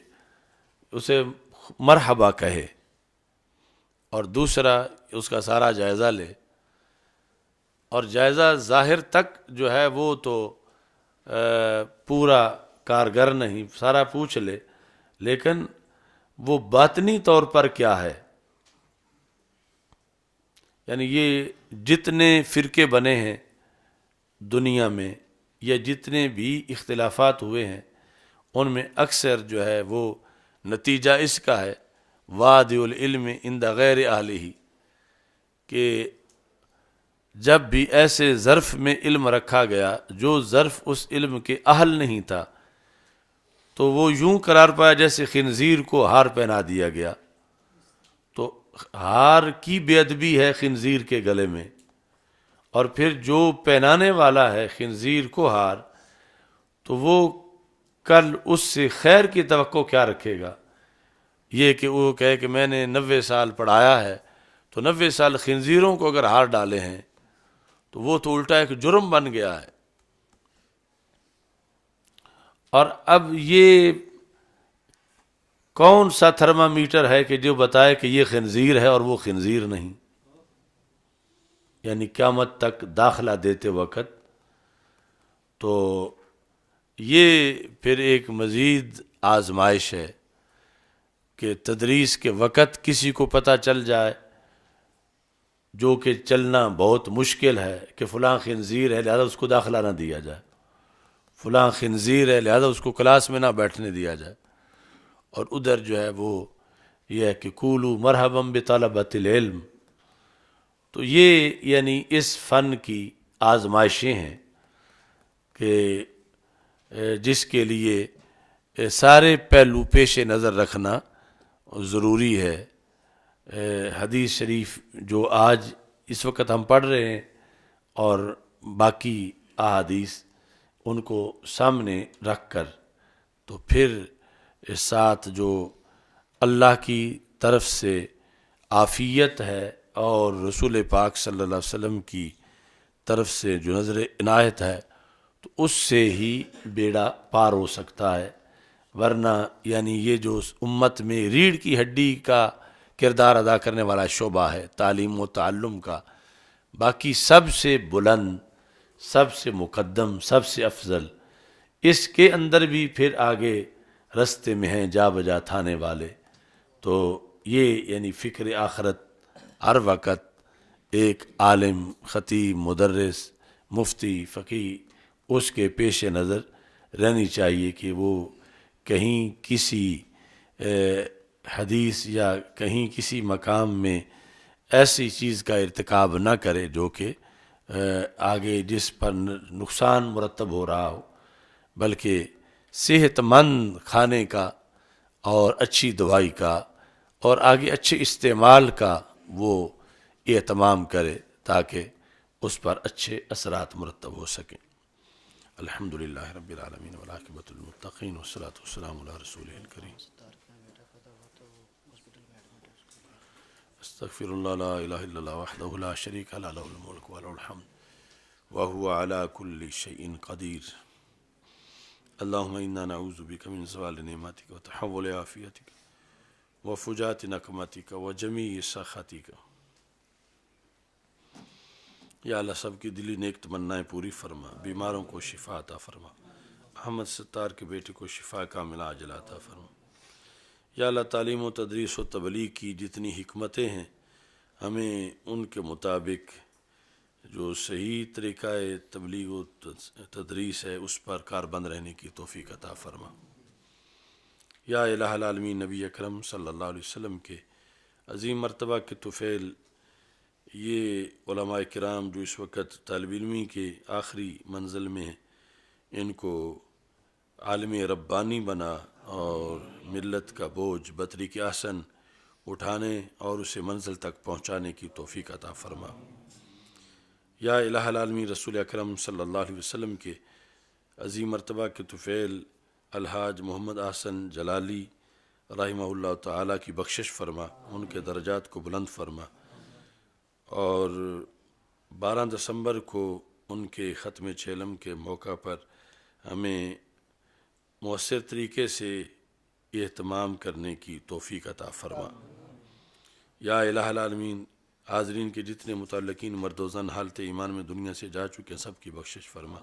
اسے مرحبا کہے، اور دوسرا اس کا سارا جائزہ لے، اور جائزہ ظاہر تک جو ہے وہ تو پورا کارگر نہیں، سارا پوچھ لے، لیکن وہ باطنی طور پر کیا ہے، یعنی یہ جتنے فرقے بنے ہیں دنیا میں یا جتنے بھی اختلافات ہوئے ہیں ان میں اکثر جو ہے وہ نتیجہ اس کا ہے وادی العلم عند غیر اہلہ، کہ جب بھی ایسے ظرف میں علم رکھا گیا جو ظرف اس علم کے اہل نہیں تھا تو وہ یوں قرار پایا جیسے خنزیر کو ہار پہنا دیا گیا، تو ہار کی بے ادبی ہے خنزیر کے گلے میں، اور پھر جو پہنانے والا ہے خنزیر کو ہار تو وہ کل اس سے خیر کی توقع کیا رکھے گا؟ یہ کہ وہ کہے کہ میں نے 90 سال پڑھایا ہے، تو 90 سال خنزیروں کو اگر ہار ڈالے ہیں تو وہ تو الٹا ایک جرم بن گیا ہے۔ اور اب یہ کون سا تھرمامیٹر ہے کہ جو بتائے کہ یہ خنزیر ہے اور وہ خنزیر نہیں؟ یعنی قیامت تک داخلہ دیتے وقت تو یہ پھر ایک مزید آزمائش ہے کہ تدریس کے وقت کسی کو پتہ چل جائے جو کہ چلنا بہت مشکل ہے کہ فلاں خنزیر ہے لہذا اس کو داخلہ نہ دیا جائے، فلاں خنزیر ہے لہذا اس کو کلاس میں نہ بیٹھنے دیا جائے، اور ادھر جو ہے وہ یہ ہے کہ قولوا مرحبا بطلبۃ العلم۔ تو یہ یعنی اس فن کی آزمائشیں ہیں کہ جس کے لیے سارے پہلو پیش نظر رکھنا ضروری ہے۔ حدیث شریف جو آج اس وقت ہم پڑھ رہے ہیں اور باقی احادیث ان کو سامنے رکھ کر تو پھر اس ساتھ جو اللہ کی طرف سے عافیت ہے اور رسول پاک صلی اللہ علیہ وسلم کی طرف سے جو نظر عنایت ہے تو اس سے ہی بیڑا پار ہو سکتا ہے، ورنہ یعنی یہ جو امت میں ریڑھ کی ہڈی کا کردار ادا کرنے والا شعبہ ہے تعلیم و تعلم کا، باقی سب سے بلند، سب سے مقدم، سب سے افضل، اس کے اندر بھی پھر آگے رستے میں ہیں جا بجا تھانے والے۔ تو یہ یعنی فکر آخرت ہر وقت ایک عالم، خطیب، مدرس، مفتی، فقی اس کے پیش نظر رہنی چاہیے کہ وہ کہیں کسی حدیث یا کہیں کسی مقام میں ایسی چیز کا ارتکاب نہ کرے جو کہ آگے جس پر نقصان مرتب ہو رہا ہو، بلکہ صحت مند کھانے کا اور اچھی دوائی کا اور آگے اچھے استعمال کا وہ اہتمام کرے تاکہ اس پر اچھے اثرات مرتب ہو سکیں۔ الحمدللہ رب العالمین والعاقبۃ للمتقین والصلاۃ والسلام علی رسولہ الکریم۔ استغفر اللہ لا الہ الا اللہ وحدہ لا شریک لہ لہ الملک ولہ الحمد وہو علی کل شیء قدیر۔ اللہم انا نعوذ بک من زوال نعمتک وتحول عافیتک وفجاءت نقمتک وجمیع سخطک۔ یا اللہ سب کی دلی نیک تمنائیں پوری فرما، بیماروں کو شفا عطا فرما، احمد ستار کے بیٹے کو شفا کاملہ عاجلہ عطا فرما۔ یا اللہ تعلیم و تدریس و تبلیغ کی جتنی حکمتیں ہیں ہمیں ان کے مطابق جو صحیح طریقہ تبلیغ و تدریس ہے اس پر کاربند رہنے کی توفیق عطا فرما۔ یا الہ العالمین نبی اکرم صلی اللہ علیہ وسلم کے عظیم مرتبہ کے طفیل یہ علماء کرام جو اس وقت طالب علمی کے آخری منزل میں ہیں، ان کو عالم ربانی بنا اور ملت کا بوجھ بطریق احسن اٹھانے اور اسے منزل تک پہنچانے کی توفیق عطا فرما۔ یا الہ العالمین رسول اکرم صلی اللہ علیہ وسلم کے عظیم مرتبہ کے طفیل الحاج محمد احسن جلالی رحمہ اللہ تعالیٰ کی بخشش فرما، ان کے درجات کو بلند فرما، اور 12 دسمبر کو ان کے ختم چہلم کے موقع پر ہمیں مؤثر طریقے سے اہتمام کرنے کی توفیق عطا فرما۔ یا الہ العالمین، حاضرین کے جتنے متعلقین مرد و زن حالت ایمان میں دنیا سے جا چکے سب کی بخشش فرما۔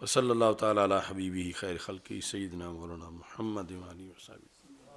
وصلی اللہ تعالی علی حبیبہ خیر خلقہ سیدنا مولانا محمد و آلہ وصحبہ۔